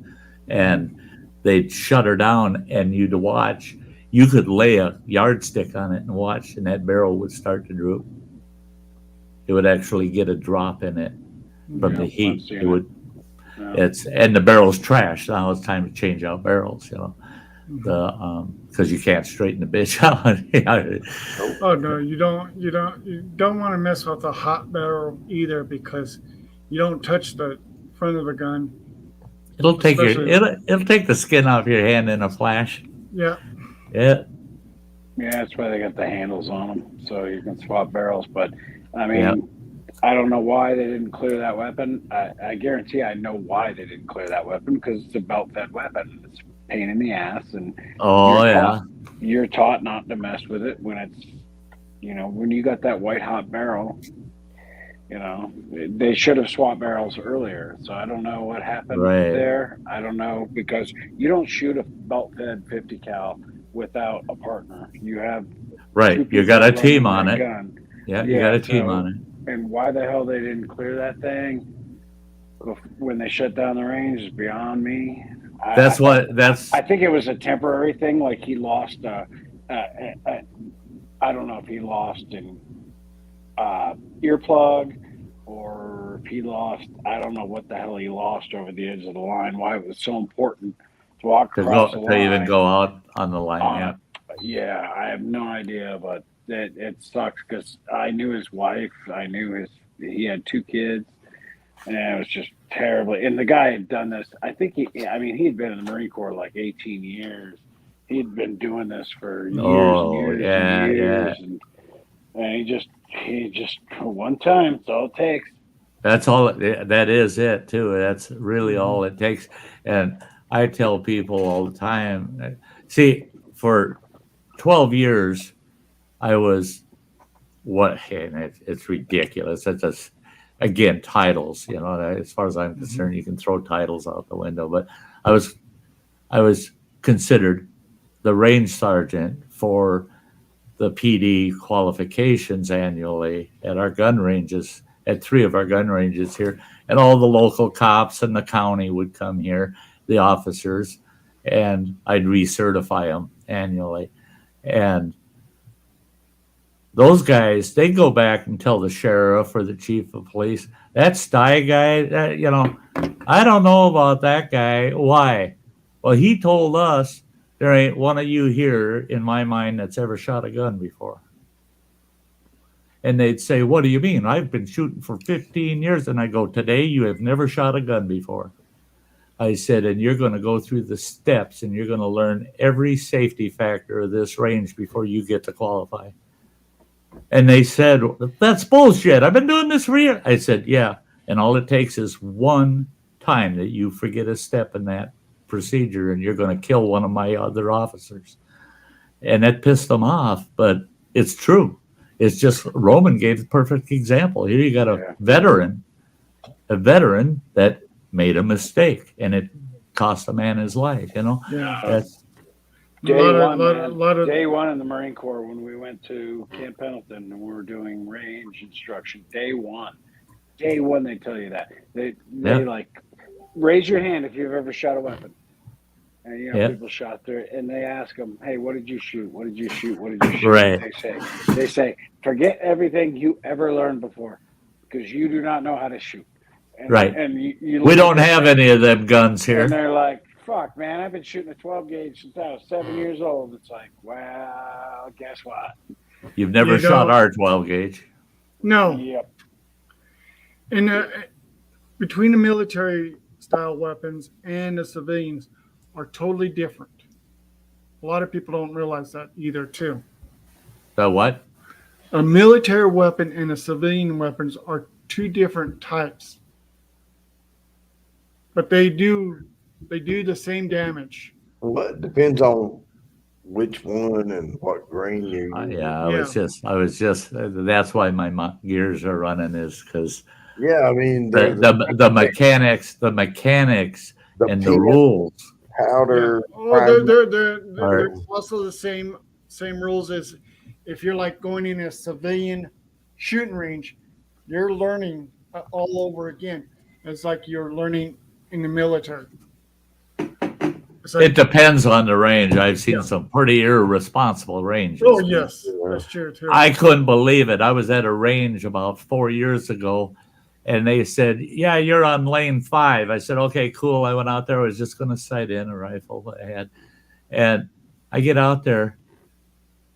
And they'd shut her down, and you'd watch. You could lay a yardstick on it and watch, and that barrel would start to droop. It would actually get a drop in it from the heat. It would. And the barrel's trash. Now it's time to change out barrels. because you can't straighten the bitch out. Oh no, you don't want to mess with a hot barrel either because you don't touch the front of the gun. It'll take Especially- it'll take the skin off your hand in a flash. Yeah. Yeah. Yeah, that's why they got the handles on them, so you can swap barrels. But I mean, Yeah. I don't know why they didn't clear that weapon. I guarantee I know why they didn't clear that weapon because it's a belt-fed weapon. It's a pain in the ass, and Oh you're yeah. taught, you're taught not to mess with it when it's, when you got that white hot barrel. They should have swapped barrels earlier. So I don't know what happened Right. there. I don't know because you don't shoot a belt-fed 50 cal without a partner. You have Right. two You people got a running team on that it. gun. Yeah, you got a team so- on it. And why the hell they didn't clear that thing when they shut down the range is beyond me. I That's think it was a temporary thing. Like he lost. I don't know if he lost an earplug or if he lost. I don't know what the hell he lost over the edge of the line. Why it was so important to walk across the line. to even go out on the line. Yeah. Yeah, I have no idea, but it sucks because I knew his wife. I knew he had 2 kids, and it was just terribly. And the guy had done this. I think he had been in the Marine Corps like 18 years. He'd been doing this for years and years. And he just one time. That's all it takes. That's all. That is it too. That's really all it takes. And I tell people all the time. See, for 12 years, I was and it's ridiculous. It's just, again, titles. As far as I'm concerned, you can throw titles out the window. But I was considered the range sergeant for the PD qualifications annually at our gun ranges, at 3 of our gun ranges here, and all the local cops and the county would come here, the officers, and I'd recertify them annually. And those guys, they go back and tell the sheriff or the chief of police, that Stye guy, I don't know about that guy. Why? Well, he told us there ain't one of you here in my mind that's ever shot a gun before. And they'd say, what do you mean? I've been shooting for 15 years. And I go, today you have never shot a gun before. I said, and you're going to go through the steps and you're going to learn every safety factor of this range before you get to qualify. And they said, that's bullshit. I've been doing this for years. I said, yeah. And all it takes is one time that you forget a step in that procedure and you're going to kill one of my other officers. And that pissed them off, but it's true. It's just Roman gave the perfect example. Here you got a veteran that made a mistake and it cost a man his life, Yeah. That's Day one in the Marine Corps when we went to Camp Pendleton and we were doing range instruction. Day one they tell you that. They like raise your hand if you've ever shot a weapon. And people shot through it and they ask them, hey, what did you shoot? What did you shoot? What did you shoot? Right. They say, forget everything you ever learned before because you do not know how to shoot. And, right. And you we don't have any of them guns here. And they're like, fuck, man, I've been shooting a 12 gauge since I was 7 years old. It's like, well, guess what? You've never shot our 12 gauge. No. Yep. And between the military style weapons and the civilians are totally different. A lot of people don't realize that either, too. The what? A military weapon and a civilian weapons are 2 different types. But they do the same damage. Well, it depends on which one and what grain you use. I was just that's why my gears are running is because I mean the mechanics and the rules powder. They're also the same rules as if you're like going in a civilian shooting range, you're learning all over again. It's like you're learning in the military. It depends on the range. I've seen some pretty irresponsible ranges. Oh yes, that's true too. I couldn't believe it. I was at a range about 4 years ago, and they said, "Yeah, you're on lane 5." I said, "Okay, cool." I went out there. I was just going to sight in a rifle I had, And I get out there,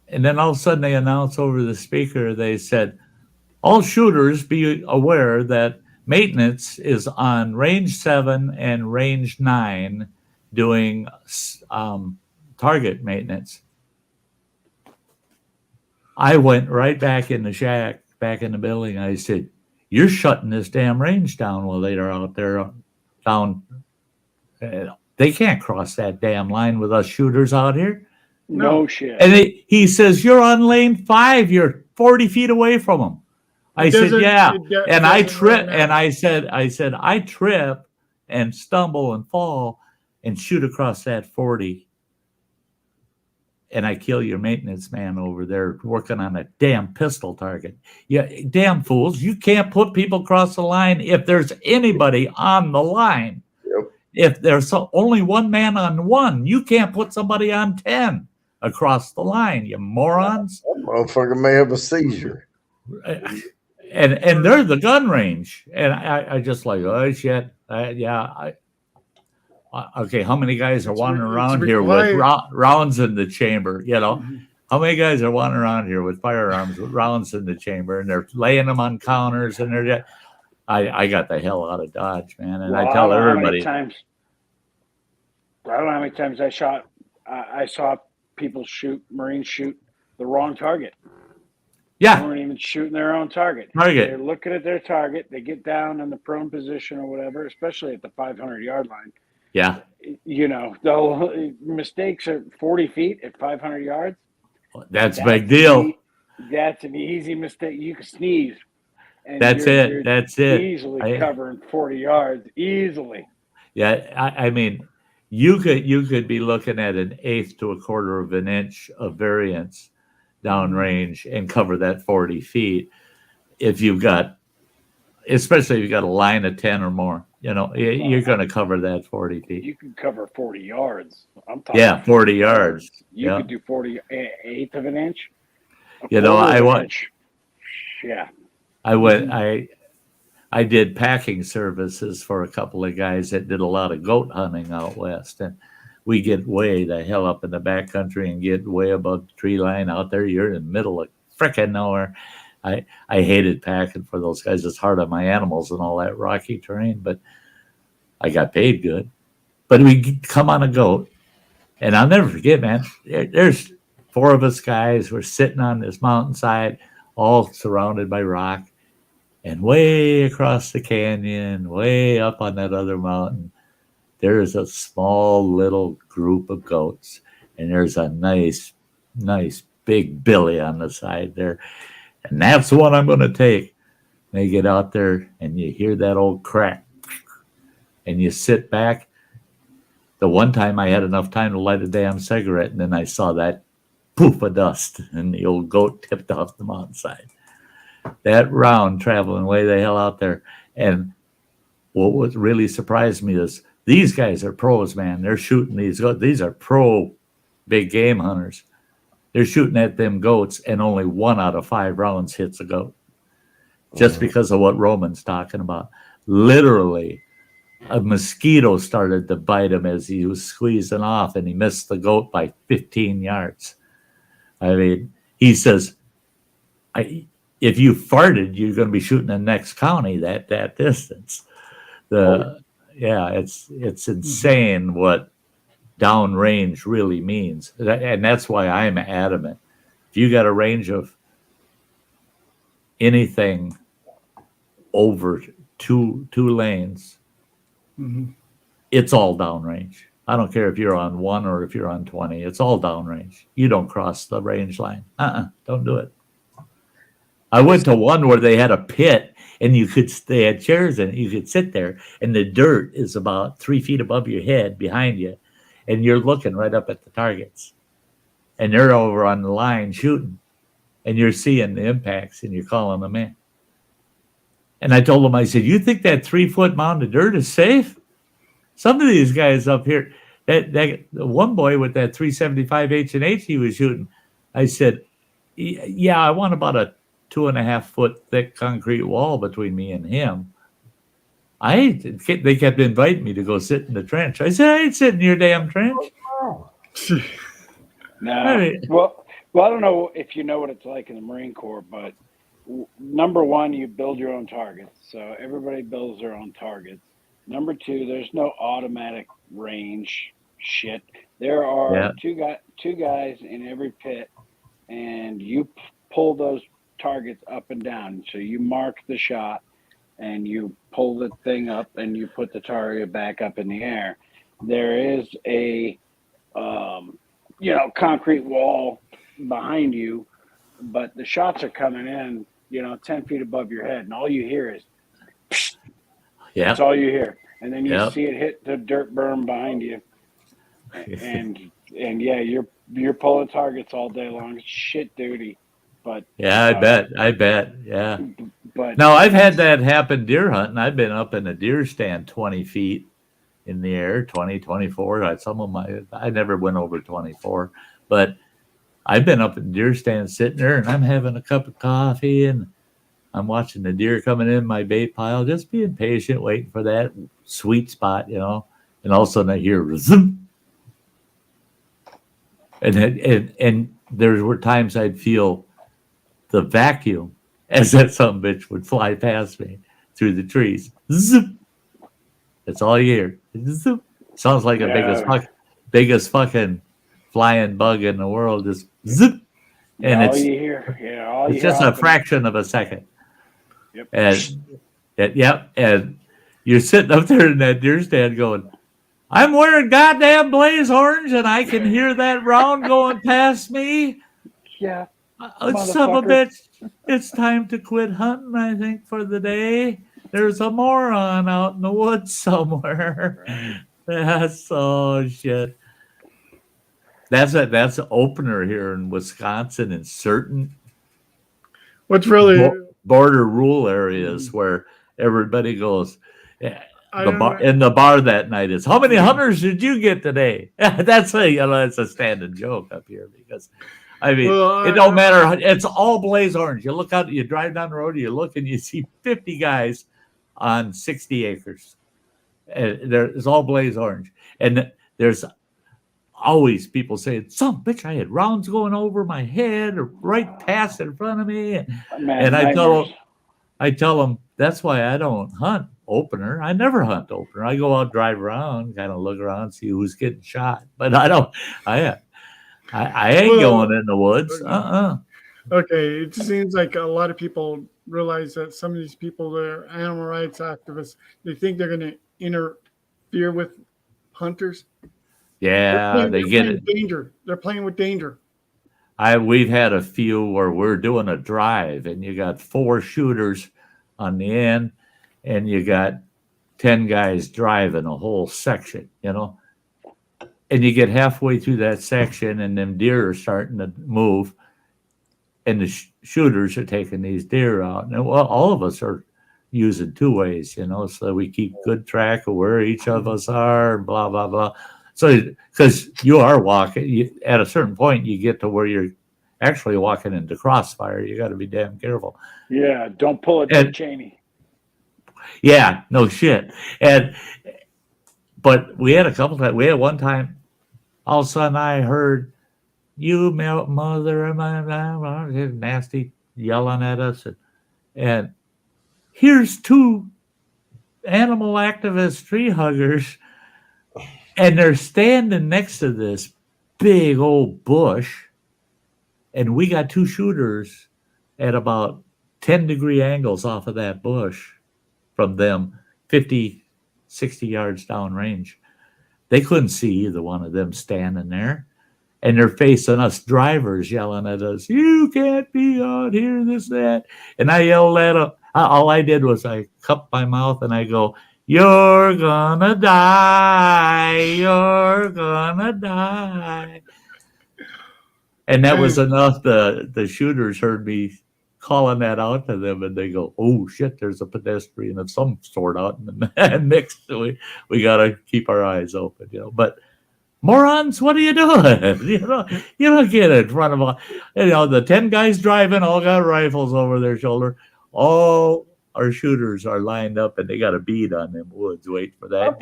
and then all of a sudden they announce over the speaker, they said, all shooters be aware that maintenance is on range 7 and range 9 doing target maintenance. I went right back in the shack, back in the building. I said, you're shutting this damn range down while they're out there down. They can't cross that damn line with us shooters out here. No shit. And he says, you're on lane 5. You're 40 feet away from them. I said, yeah. And I trip, and I said, I trip and stumble and fall and shoot across that 40. And I kill your maintenance man over there working on a damn pistol target. Yeah, damn fools. You can't put people across the line if there's anybody on the line. Yep. If there's only one man on 1, you can't put somebody on 10 across the line, you morons. That motherfucker may have a seizure. And they're the gun range. And I just like, oh, shit. Okay, how many guys are wandering around here with rounds in the chamber? You know, how many guys are wandering around here with firearms with rounds in the chamber, and they're laying them on counters, and they're. I got the hell out of Dodge, man, and I tell everybody. I don't know how many times I saw people Marines shoot the wrong target. Yeah. They weren't even shooting their own target. They're looking at their target. They get down in the prone position or whatever, especially at the 500-yard line. Yeah. You know, the mistakes are 40 feet at 500 yards. That's a big deal. That's an easy mistake. You can sneeze. And That's it. Easily covering 40 yards. Easily. Yeah. I mean, you could be looking at an 1/8 to 1/4 of an inch of variance downrange and cover that 40 feet if you've got, especially if you've got a line of 10 or more. You know, you're going to cover that 40 feet. You can cover 40 yards. I'm talking. Yeah, 40 yards. You could do 40, 1/8 of an inch. You know, Yeah. I did packing services for a couple of guys that did a lot of goat hunting out west, and we get way the hell up in the backcountry and get way above the tree line out there. You're in the middle of frickin' nowhere. I hated packing for those guys. It's hard on my animals and all that rocky terrain, but I got paid good. But we come on a goat, and I'll never forget, man. There's 4 of us guys. We're sitting on this mountainside, all surrounded by rock, and way across the canyon, way up on that other mountain, there's a small little group of goats, and there's a nice big billy on the side there. And that's the one I'm going to take. And you get out there and you hear that old crack and you sit back. The one time I had enough time to light a damn cigarette, and then I saw that poof of dust and the old goat tipped off the mountainside. That round traveling way the hell out there. And what really surprised me is these guys are pros, man. They're shooting these goats. These are pro big game hunters. They're shooting at them goats, and only 1 out of 5 rounds hits a goat. Just because of what Roman's talking about. Literally, a mosquito started to bite him as he was squeezing off, and he missed the goat by 15 yards. I mean, he says, if you farted, you're going to be shooting the next county that distance. It's insane what downrange really means. And that's why I'm adamant. If you got a range of anything over two lanes, it's all downrange. I don't care if you're on 1 or if you're on 20. It's all downrange. You don't cross the range line. Don't do it. I went to one where they had a pit, and they had chairs in it. You could sit there, and the dirt is about 3 feet above your head behind you, and you're looking right up at the targets. And they're over on the line shooting, and you're seeing the impacts, and you're calling them in. And I told them, I said, you think that 3-foot mound of dirt is safe? Some of these guys up here, that one boy with that 375 H&H he was shooting, I said, yeah, I want about a 2.5-foot thick concrete wall between me and him. They kept inviting me to go sit in the trench. I said, I ain't sitting in your damn trench. No. I mean, Well, I don't know if you know what it's like in the Marine Corps, but number one, you build your own targets. So everybody builds their own targets. Number two, there's no automatic range shit. There are yeah, two guys in every pit, and you pull those targets up and down. So you mark the shot, and you pull the thing up, and you put the target back up in the air. There is a concrete wall behind you, but the shots are coming in, 10 feet above your head, and all you hear is, psh, that's yeah, all you hear. And then you yeah. see it hit the dirt berm behind you, and yeah, you're pulling targets all day long. It's shit duty, but Yeah, I bet. Yeah. but No, I've had that happen deer hunting. I've been up in a deer stand 20 feet in the air, 20, 24. I never went over 24, but I've been up in deer stand sitting there and I'm having a cup of coffee and I'm watching the deer coming in my bait pile, just being patient, waiting for that sweet spot, and all of a sudden I hear zoom. And there were times I'd feel the vacuum as that some bitch would fly past me through the trees. Zip. That's all you hear. Zip. Sounds like the biggest fucking flying bug in the world. Just zip. And all you hear, it's just a fraction of a second. Yep. And you're sitting up there in that deer stand going, I'm wearing goddamn blaze orange and I can hear that round going past me. Yeah. Son of a bitch, it's time to quit hunting, I think, for the day. There's a moron out in the woods somewhere. Right. That's shit. That's an opener here in Wisconsin in certain border rural areas where everybody goes. In the bar that night is, how many hunters did you get today? That's a standing joke up here because I mean, it don't matter. It's all blaze orange. You look out, you drive down the road, you look, and you see 50 guys on 60 acres. And it's all blaze orange. And there's always people saying, some bitch, I had rounds going over my head or right past in front of me. And I tell them, that's why I don't hunt opener. I never hunt opener. I go out, drive around, kind of look around, see who's getting shot. But I ain't going in the woods. Okay, it seems like a lot of people realize that some of these people that are animal rights activists, they think they're going to interfere with hunters. Yeah, they get it. Danger. They're playing with danger. We've had a few where we're doing a drive, and you got 4 shooters on the end, and you got 10 guys driving a whole section, And you get halfway through that section, and them deer are starting to move, and the shooters are taking these deer out. And all of us are using 2 ways, so we keep good track of where each of us are, blah, blah, blah. So, because you are walking, at a certain point, you get to where you're actually walking into crossfire. You got to be damn careful. Yeah, don't pull it to Cheney. Yeah, no shit. But we had a couple times. We had one time, all of a sudden I heard, you mother, nasty yelling at us. And here's 2 animal activist tree huggers. And they're standing next to this big old bush. And we got 2 shooters at about 10-degree angles off of that bush from them, 50, 60 yards downrange. They couldn't see either one of them standing there. And they're facing us drivers yelling at us, you can't be out here, this, that. And I yelled at them. All I did was I cupped my mouth and I go, you're gonna die. You're gonna die. And that was enough. The shooters heard me calling that out to them, and they go, oh, shit, there's a pedestrian of some sort out in the mix. We got to keep our eyes open, But morons, what are you doing? You don't get in front of the 10 guys driving, all got rifles over their shoulder. All our shooters are lined up, and they got a bead on them woods waiting for that.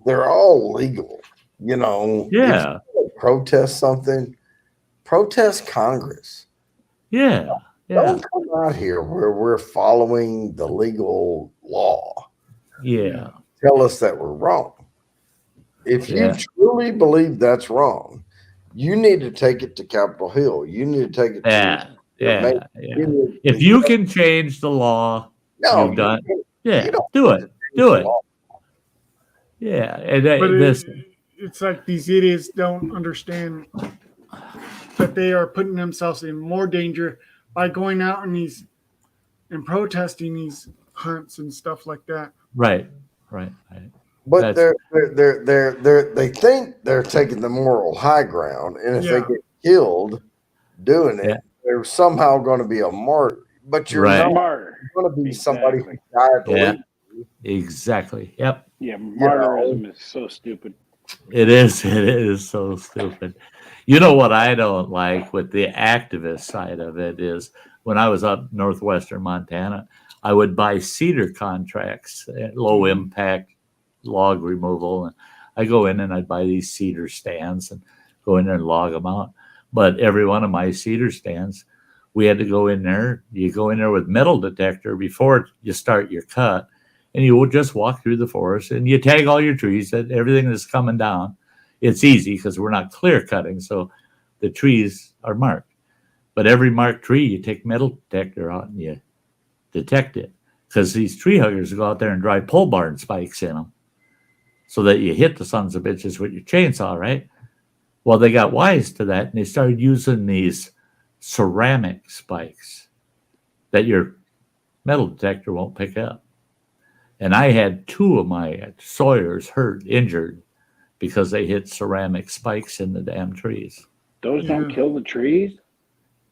They're all legal. You know, Yeah. if you protest something, protest Congress. Yeah. Don't come out here where we're following the legal law. Yeah. Tell us that we're wrong. If you truly believe that's wrong, you need to take it to Capitol Hill. You need to take it to Yeah. If you can change the law, you've done. Yeah, do it. Do it. Yeah, and But this. it's like these idiots don't understand that they are putting themselves in more danger by going out and protesting these hunts and stuff like that. Right. But they think they're taking the moral high ground, and if they get killed doing it, they're somehow going to be a martyr. But you're not going to be somebody who died legally. Exactly. Yep. Yeah, martyrism is so stupid. It is. It is so stupid. You know what I don't like with the activist side of it is when I was up northwestern Montana, I would buy cedar contracts, low impact log removal. And I go in and I'd buy these cedar stands and go in there and log them out. But every one of my cedar stands, we had to go in there. You go in there with metal detector before you start your cut. And you will just walk through the forest and you tag all your trees that everything that's coming down. It's easy because we're not clear cutting. So the trees are marked. But every marked tree, you take metal detector out and you detect it. Because these tree huggers go out there and drive pole barn spikes in them so that you hit the sons of bitches with your chainsaw, right? Well, they got wise to that and they started using these ceramic spikes that your metal detector won't pick up. And I had 2 of my sawyers injured because they hit ceramic spikes in the damn trees. Those don't kill the trees?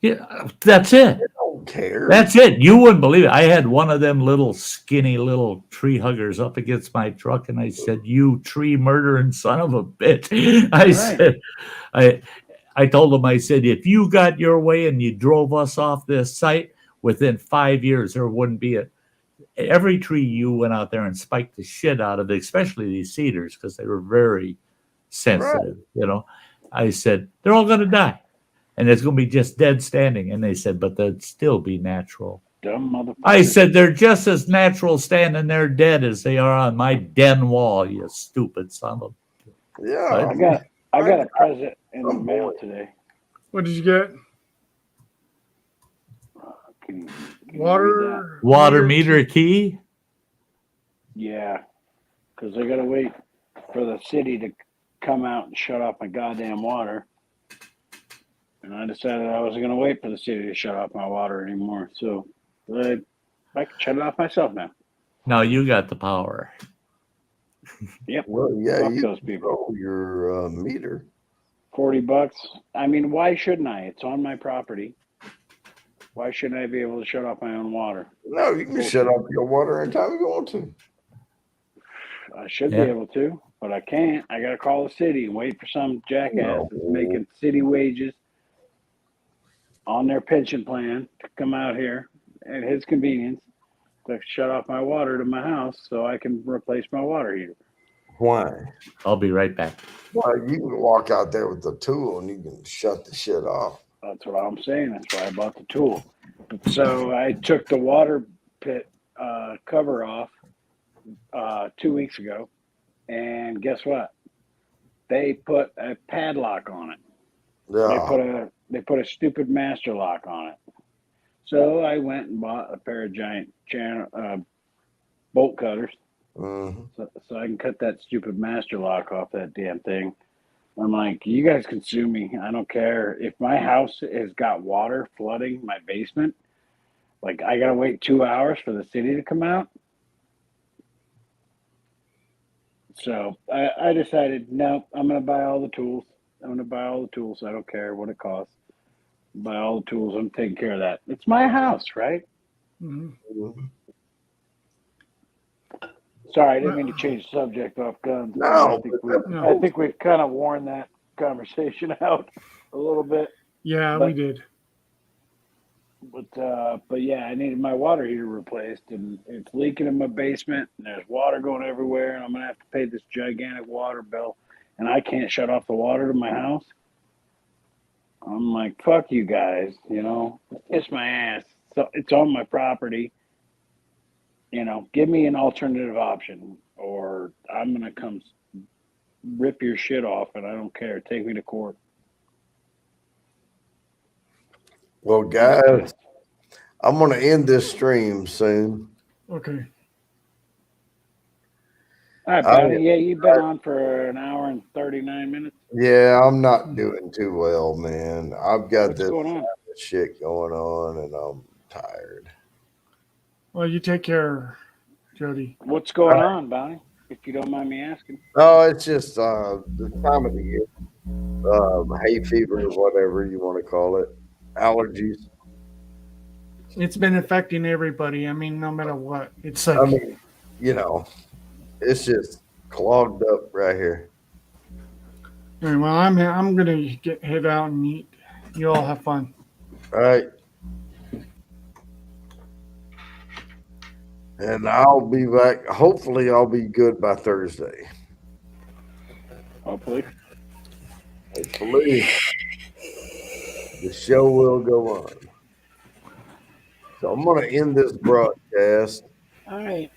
Yeah, that's it. They don't care. That's it. You wouldn't believe it. I had one of them little skinny little tree huggers up against my truck, and I said, "You tree murdering son of a bitch!" Said, I told him, I said, if you got your way and you drove us off this site, within 5 years there wouldn't be every tree you went out there and spiked the shit out of it, especially these cedars, because they were very sensitive, I said, they're all going to die. And it's going to be just dead standing. And they said, but they'd still be natural. Dumb motherfucker. I said, they're just as natural standing there dead as they are on my den wall, you stupid son of a... Yeah. I got a present in the mail today. What did you get? Water meter key? Yeah, because I got to wait for the city to come out and shut off my goddamn water. And I decided I wasn't going to wait for the city to shut off my water anymore. So I can shut it off myself now. Now you got the power. Yep. Well, yeah, Fuck you those people. Your meter. $40. I mean, why shouldn't I? It's on my property. Why shouldn't I be able to shut off my own water? No, you can shut off your water anytime you want to. I should be able to, but I can't. I got to call the city and wait for some jackass that's making city wages on their pension plan to come out here at his convenience to shut off my water to my house so I can replace my water heater. Why? I'll be right back. Well, you can walk out there with the tool and you can shut the shit off. That's what I'm saying. That's why I bought the tool. So I took the water pit cover off 2 weeks ago, and guess what? They put a padlock on it. Yeah. They put a stupid master lock on it. So I went and bought a pair of giant bolt cutters, so I can cut that stupid master lock off that damn thing. I'm like, you guys can sue me. I don't care. If my house has got water flooding my basement, like I gotta wait 2 hours for the city to come out. So I decided, no, I'm gonna buy all the tools. I don't care what it costs. Buy all the tools. I'm taking care of that. It's my house, right? Mm-hmm. Sorry, I didn't mean to change the subject off guns. No, I think we've kind of worn that conversation out a little bit. Yeah, we did. But yeah, I needed my water heater replaced, and it's leaking in my basement, and there's water going everywhere, and I'm gonna have to pay this gigantic water bill. and I can't shut off the water to my house. I'm like, fuck you guys, you know, kiss my ass. So it's on my property. You know, give me an alternative option, or I'm gonna come rip your shit off, and I don't care. Take me to court. Well, guys, I'm going to end this stream soon. Okay. All right, buddy. Yeah, you've been on for an hour and 39 minutes. Yeah, I'm not doing too well, man. I've got What's this going on? shit going on, and I'm tired. Well, you take care, Jody. What's going on, Bonnie? If you don't mind me asking. Oh, it's just the time of the year. Hay fever, or whatever you want to call it. Allergies. It's been affecting everybody. I mean, no matter what. It's like, I mean, you know, it's just clogged up right here. all right, well, I'm gonna head out and eat. You all have fun. All right. And I'll be back. Hopefully, I'll be good by Thursday. Hopefully. Hopefully, the show will go on. So I'm going to end this broadcast. All right.